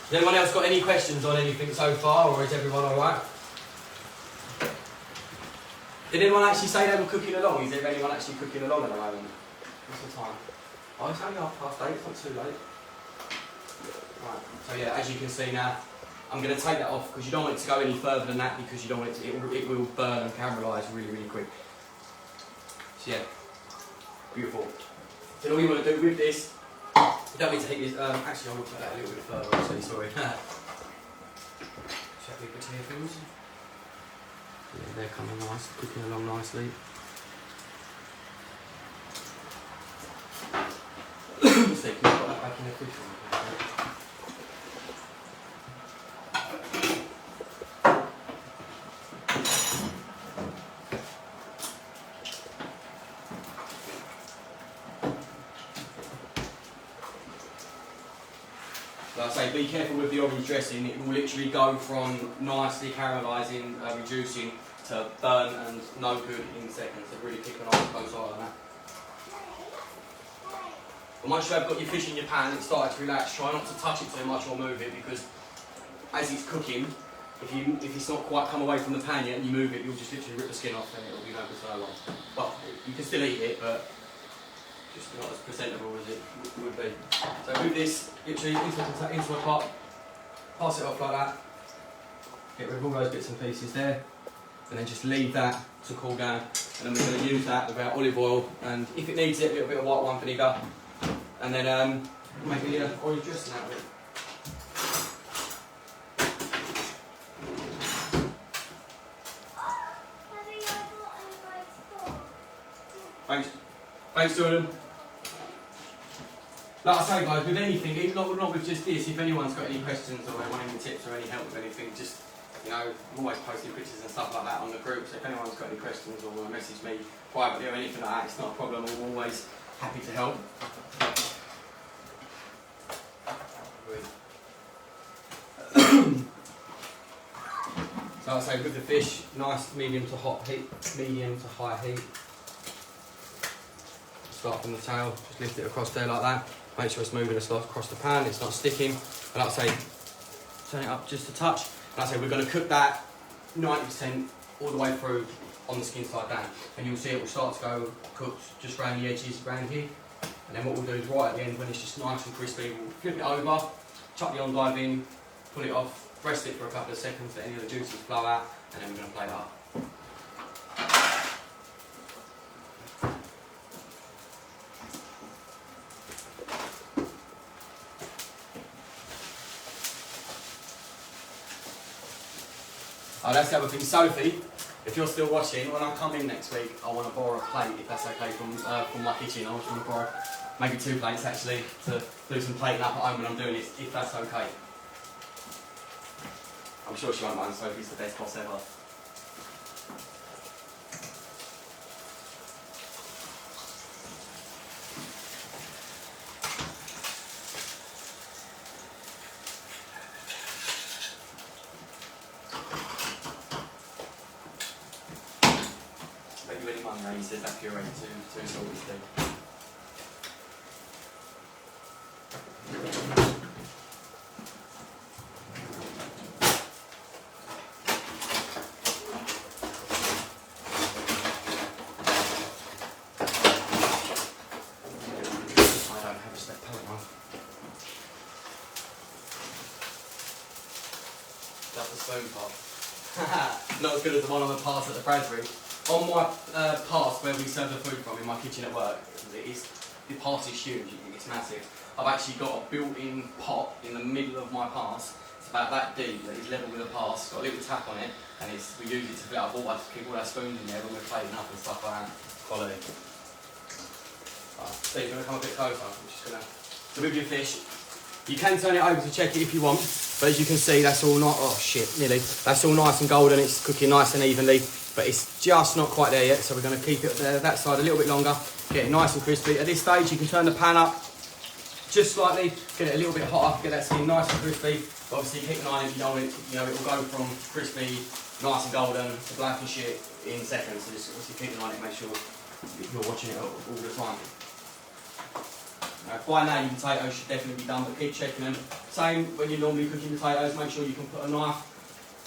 S1: Has anyone else got any questions on anything so far, or is everyone alright? Did anyone actually say they were cooking along? Is there anyone actually cooking along at the moment? What's the time? Oh, it's only 8:30, it's not too late. Right, so yeah, as you can see now, I'm going to take that off because you don't want it to go any further than that, because you don't want it to, it will burn and caramelise really, really quick. So yeah, beautiful. So all you want to do with this, you don't need to heat this, actually I will put that a little bit further, actually, sorry. Check the potatoes. Yeah, they're coming nice, cooking along nicely. So you can put that back in the fridge. Like I say, be careful with the orange dressing. It will literally go from nicely caramelising, reducing, to burn and no good in seconds. So really keep an eye close eye on that. But once you have got your fish in your pan, it's started to relax. Try not to touch it too much or move it, because as it's cooking, if it's not quite come away from the pan yet and you move it, you'll just literally rip the skin off and it'll be no good for no one. But you can still eat it, but just not as presentable as it would be. So with this, literally into a pot, pass it off like that, get rid of all those bits and pieces there, and then just leave that to cool down, and then we're going to use that with our olive oil, and if it needs it, a little bit of white wine vinegar, and then make the orange dressing out of it. Thanks Jordan. Like I say guys, with anything, even not with just this, if anyone's got any questions or they want any tips or any help with anything, just, you know, I'm always posting pictures and stuff like that on the group, so if anyone's got any questions or want to message me privately or anything like that, it's not a problem, I'm always happy to help. So like I say, with the fish, nice medium to high heat. Start from the tail, just lift it across there like that. Make sure it's moving across the pan, it's not sticking. And like I say, turn it up just a touch. And like I say, we're going to cook that 90% all the way through on the skin side down. And you'll see it will start to go cooked just around the edges, around here. And then what we'll do is right at the end, when it's just nice and crispy, we'll flip it over, chuck the endive in, pull it off, rest it for a couple of seconds, let any of the juices flow out, and then we're going to plate it up. Oh, that's the other thing, Sophie, if you're still watching, when I come in next week, I want to borrow a plate, if that's okay, from my kitchen. I want to borrow maybe 2 plates actually, to do some plating up at home when I'm doing it, if that's okay. I'm sure she won't mind, Sophie's the best boss ever. He says that puree too salty still. I don't have a step palette knife. That's the spoon pot. Not as good as the one on the pass at the Bradbury. On my pass where we serve the food from in my kitchen at work, the pass is huge, it's massive. I've actually got a built-in pot in the middle of my pass. It's about that deep, that is level with the pass, got a little tap on it, and we use it to fill out water to keep all our spoons in there when we're plating up and stuff like that. Quality. Right, Steve, you're going to come a bit closer. I'm just going to... So with your fish, you can turn it over to check it if you want, but as you can see, that's all not... Oh shit, nearly. That's all nice and golden, it's cooking nice and evenly. But it's just not quite there yet, so we're going to keep it there, that side a little bit longer, get it nice and crispy. At this stage, you can turn the pan up just slightly, get it a little bit hotter, get that skin nice and crispy. But obviously, keep an eye on it if you don't want it, you know, it will go from crispy, nice and golden to black and shit in seconds. So just obviously keep an eye on it, make sure you're watching it all the time. By now, your potatoes should definitely be done, but keep checking them. Same when you're normally cooking potatoes, make sure you can put a knife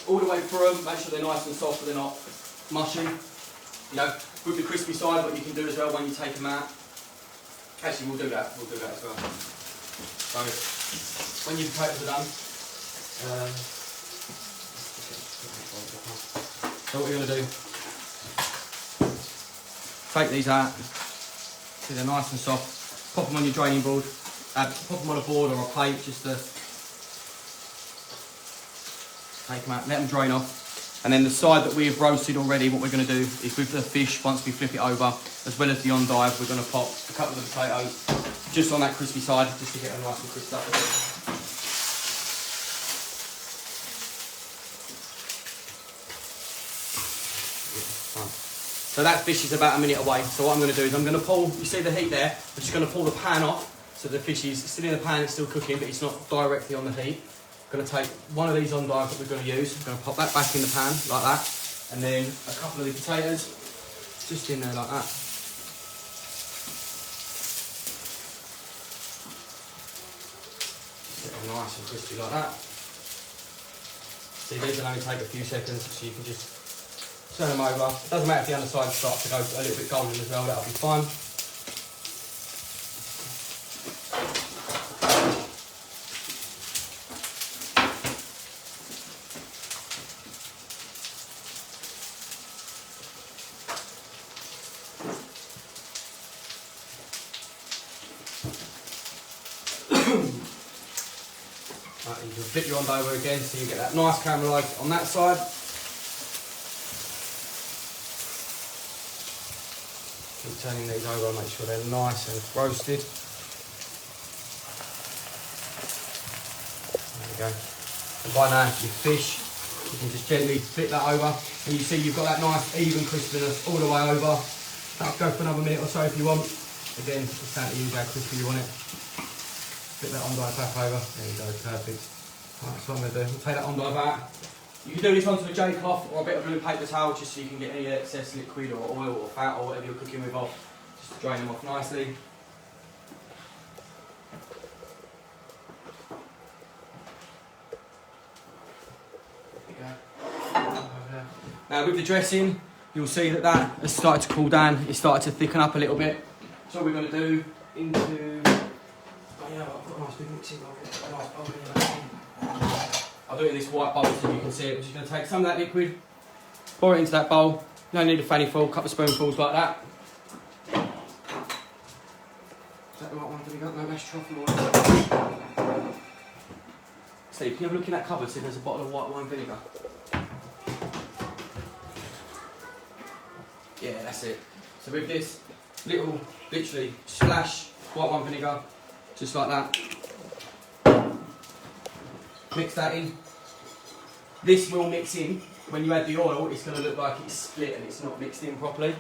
S1: all the way through them, make sure they're nice and soft, but they're not mushy. You know, with the crispy side, what you can do as well when you take them out. Actually, we'll do that as well. So, when your potatoes are done, so what we're going to do, take these out, see they're nice and soft, pop them on your draining board, pop them on a board or a plate just to take them out, let them drain off. And then the side that we have roasted already, what we're going to do is with the fish, once we flip it over, as well as the endive, we're going to pop a couple of the potatoes just on that crispy side, just to get them nice and crisped up a bit. So that fish is about a minute away. So what I'm going to do is I'm going to pull, you see the heat there? I'm just going to pull the pan off, so the fish is still in the pan, it's still cooking, but it's not directly on the heat. I'm going to take one of these endive that we're going to use, I'm going to pop that back in the pan like that, and then a couple of the potatoes just in there like that. Get them nice and crispy like that. See, these will only take a few seconds, so you can just turn them over. It doesn't matter if the underside starts to go a little bit golden as well, that'll be fine. Right, you can flip your end over again so you get that nice caramelised on that side. Keep turning these over and make sure they're nice and roasted. There we go. And by now, your fish, you can just gently flip that over, and you see you've got that nice even crispiness all the way over. That'll go for another minute or so if you want. Again, it's down to you how crispy you want it. Flip that endive back over. There you go, perfect. Right, so what I'm going to do, I'll take that endive out. You can do this onto a J cloth or a bit of blue paper towel just so you can get any excess liquid or oil or fat or whatever you're cooking with off, just to drain them off nicely. There we go. Now with the dressing, you'll see that has started to cool down, it's started to thicken up a little bit. So what we're going to do into. Oh yeah, I've got a nice big mixing bowl. A nice bowl here. I'll do it in this white bowl so you can see it. I'm just going to take some of that liquid, pour it into that bowl. You don't need a fanny full, a couple of spoonfuls like that. Is that the right one? Do we got no mash truffle? Steve, can you have a look in that cupboard, see if there's a bottle of white wine vinegar? Yeah, that's it. So with this little, literally, splash white wine vinegar, just like that. Mix that in. This will mix in. When you add the oil, it's going to look like it's split and it's not mixed in properly.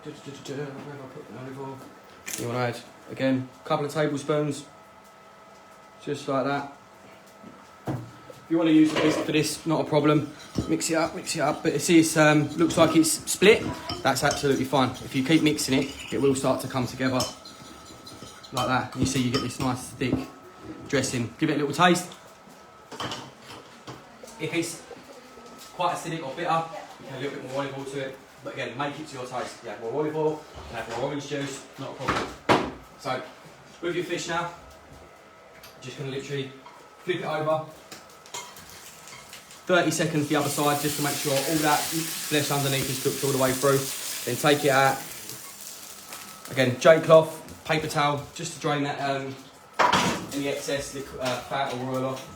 S1: Where have I put the olive oil? You want to add, again, a couple of tablespoons, just like that. If you want to use a whisk for this, not a problem. Mix it up, but see, it looks like it's split. That's absolutely fine. If you keep mixing it, it will start to come together like that. You see, you get this nice thick dressing. Give it a little taste. If it's quite acidic or bitter, you can add a little bit more olive oil to it. But again, make it to your taste. You add more olive oil, you can add more orange juice, not a problem. So, with your fish now, just going to literally flip it over. 30 seconds the other side, just to make sure all that flesh underneath is cooked all the way through. Then take it out. Again, J-cloth, paper towel, just to drain that any excess fat or oil off.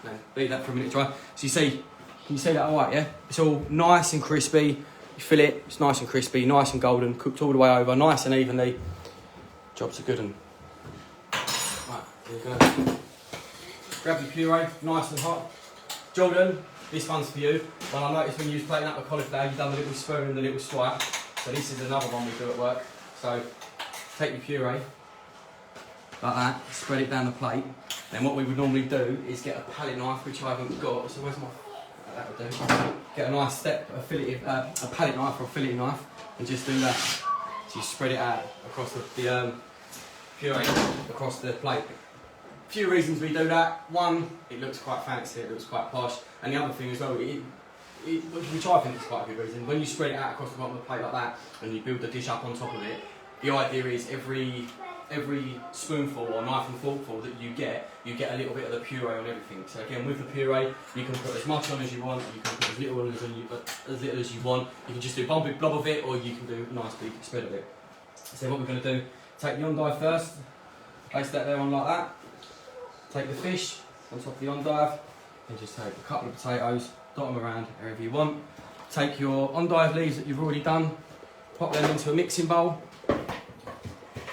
S1: No, leave that for a minute dry. So you see, can you see that alright, yeah? It's all nice and crispy. You fill it, it's nice and crispy, nice and golden, cooked all the way over, nice and evenly. Job's a good one. Right, you're gonna grab your puree, nice and hot. Jordan, this one's for you. Well, I noticed when you was plating up the cauliflower, you've done the little spoon and the little swipe. So this is another one we do at work. So take your puree, like that, spread it down the plate. Then what we would normally do is get a palette knife, which I haven't got. So where's my? That would do. Get a nice a palette knife or a fillet knife, and just do that. So you spread it out across the puree across the plate. A few reasons we do that. One, it looks quite fancy, it looks quite posh, and the other thing as well, which I think is quite a good reason. When you spread it out across the bottom of the plate like that, and you build the dish up on top of it, the idea is every spoonful or knife and forkful that you get a little bit of the puree on everything. So again, with the puree, you can put as much on as you want, you can put as little as you want. You can just do one big blob of it, or you can do a nice big spread of it. So what we're going to do, take the endive first, place that there on like that. Take the fish on top of the endive, and just take a couple of potatoes, dot them around wherever you want. Take your endive leaves that you've already done, pop them into a mixing bowl.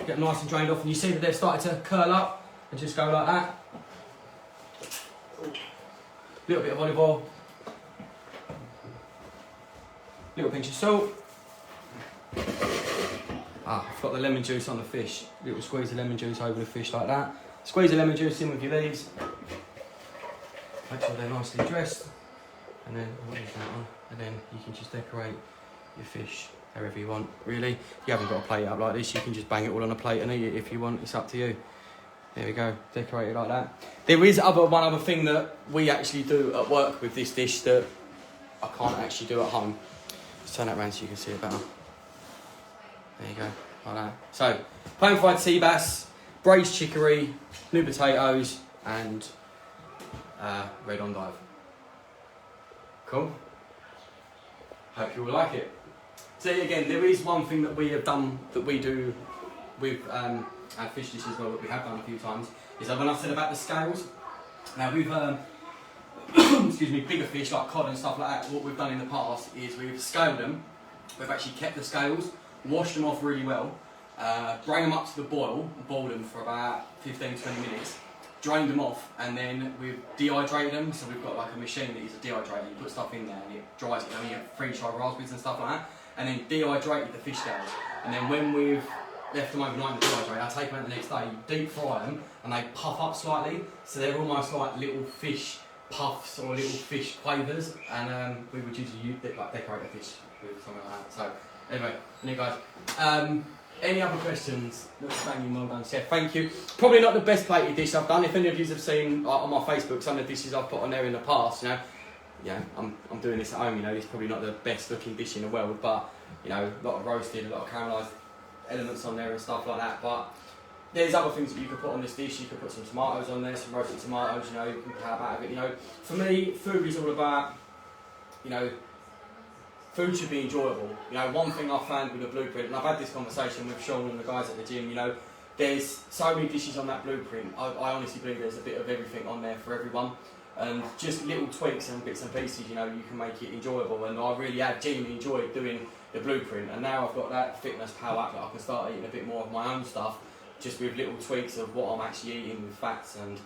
S1: Get them nice and drained off, and you see that they're starting to curl up and just go like that. Little bit of olive oil, little pinch of salt. I've got the lemon juice on the fish. Little squeeze of lemon juice over the fish like that. Squeeze the lemon juice in with your leaves. Make sure they're nicely dressed, and then you can just decorate your fish however you want, really. You haven't got to plate it up like this, you can just bang it all on a plate and eat it if you want, it's up to you. There we go, decorate it like that. There is one other thing that we actually do at work with this dish that I can't actually do at home. Just turn that around so you can see it better. There you go, like that. So, pan fried sea bass, braised chicory, new potatoes, and red endive. Cool? Hope you will like it. So again, there is one thing that we have done, that we do with our fish dishes as well, that we have done a few times, is that when I said about the scales, now with excuse me, bigger fish like cod and stuff like that, what we've done in the past is we've scaled them, we've actually kept the scales, washed them off really well, bring them up to the boil them for about 15-20 minutes, drained them off, and then we've dehydrated them. So we've got like a machine that is a dehydrator. You put stuff in there and it dries it. And you get freeze-dried raspberries and stuff like that. And then dehydrated the fish scales. And then when we've left them overnight in the dehydrator, I take them out the next day, deep fry them, and they puff up slightly. So they're almost like little fish puffs or little fish quavers. And we would usually decorate the fish with something like that. So anyway, there you go. Any other questions? Looks banging, well done, chef. Thank you. Probably not the best plated dish I've done. If any of you have seen on my Facebook some of the dishes I've put on there in the past, I'm doing this at home. It's probably not the best looking dish in the world, but a lot of roasted, a lot of caramelised elements on there and stuff like that. But there's other things that you could put on this dish. You could put some tomatoes on there, some roasted tomatoes. You know, you can have out of it. You know, for me, food is all about, you know, food should be enjoyable. You know, one thing I've found with the blueprint, and I've had this conversation with Sean and the guys at the gym. You know, there's so many dishes on that blueprint. I honestly believe there's a bit of everything on there for everyone. And just little tweaks and bits and pieces, you know, you can make it enjoyable. And I really have genuinely enjoyed doing the blueprint. And now I've got that fitness power that I can start eating a bit more of my own stuff, just with little tweaks of what I'm actually eating with fats and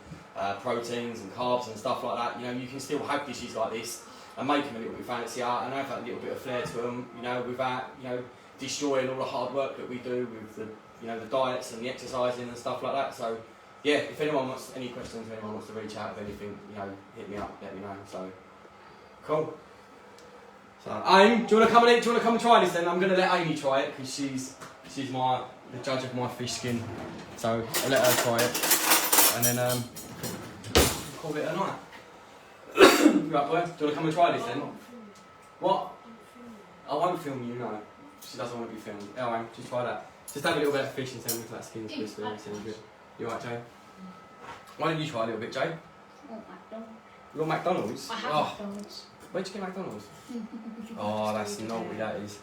S1: proteins and carbs and stuff like that. You know, you can still have dishes like this and make them a little bit fancier and have that little bit of flair to them, you know, without, you know, destroying all the hard work that we do with the, you know, the diets and the exercising and stuff like that. So yeah, if anyone wants any questions, if anyone wants to reach out with anything, you know, hit me up, let me know. So cool. So Amy, do you want to come and eat? Do you want to come and try this then? I'm going to let Amy try it because she's the judge of my fish skin. So I'll let her try it, and then call it a night. You up, boy? Do you want to come and try this then? What? I won't film you, no. She doesn't want to be filmed. Anyway, just try that. Just have a little bit of fish and tell me if that skin's crispy and it's good. You alright, Jay? Why don't you try a little bit, Jay?
S3: I want McDonald's.
S1: You want McDonald's?
S3: I have McDonald's.
S1: Where'd you get McDonald's? Oh, that's naughty, that is.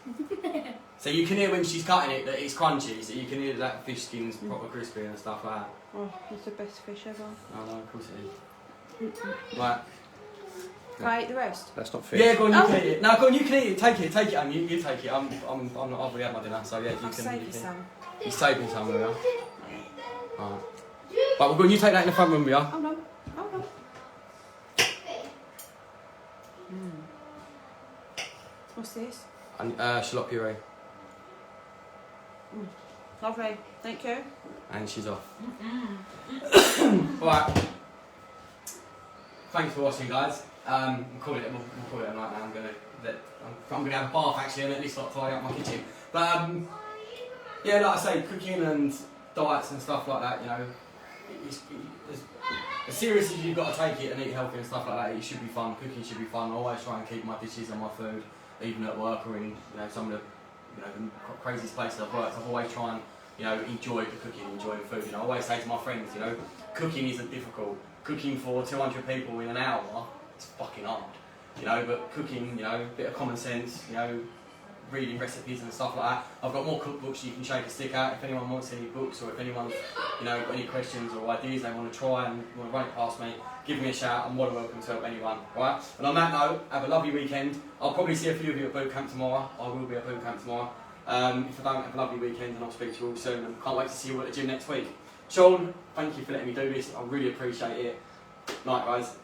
S1: So you can hear when she's cutting it that it's crunchy, so you can hear that fish skin's proper crispy and stuff like that.
S4: Oh, it's the best fish ever.
S1: Oh no, of course it is. Right.
S4: Can I eat the rest?
S2: That's not fish.
S1: Yeah, go on, you can eat it. No, go on, you can eat it. Take it, you take it. I'm not. I've already had my dinner, so yeah, you
S4: I'll
S1: can.
S4: save
S1: You
S4: you
S1: can.
S4: some.
S1: He's saving some, we are. Alright. But we're going. You take that in the front room, we are.
S4: Oh no. Oh no. What's this?
S1: And shallot puree.
S4: Lovely. Thank you.
S1: And she's off. Alright. Thanks for watching, guys. We'll call it a night now. I'm gonna have a bath actually, and at least not tidy up my kitchen. But yeah, like I say, cooking and diets and stuff like that, you know, as serious as you've got to take it and eat healthy and stuff like that, it should be fun. Cooking should be fun. I always try and keep my dishes and my food, even at work or in, you know, some of the craziest places I've worked. I've always tried and, you know, enjoy the cooking, enjoy the food. You know, I always say to my friends, you know, cooking isn't difficult. Cooking for 200 people in an hour, it's fucking hard. You know, but cooking, you know, a bit of common sense, you know, reading recipes and stuff like that. I've got more cookbooks you can shake a stick at if anyone wants any books, or if anyone's, you know, got any questions or ideas they want to try and want to run it past me, give me a shout. I'm more than welcome to help anyone, right? And on that note, have a lovely weekend. I'll probably see a few of you at boot camp tomorrow. I will be at boot camp tomorrow. If I don't, have a lovely weekend, and I'll speak to you all soon. And can't wait to see you all at the gym next week. Sean, thank you for letting me do this. I really appreciate it. Night, guys.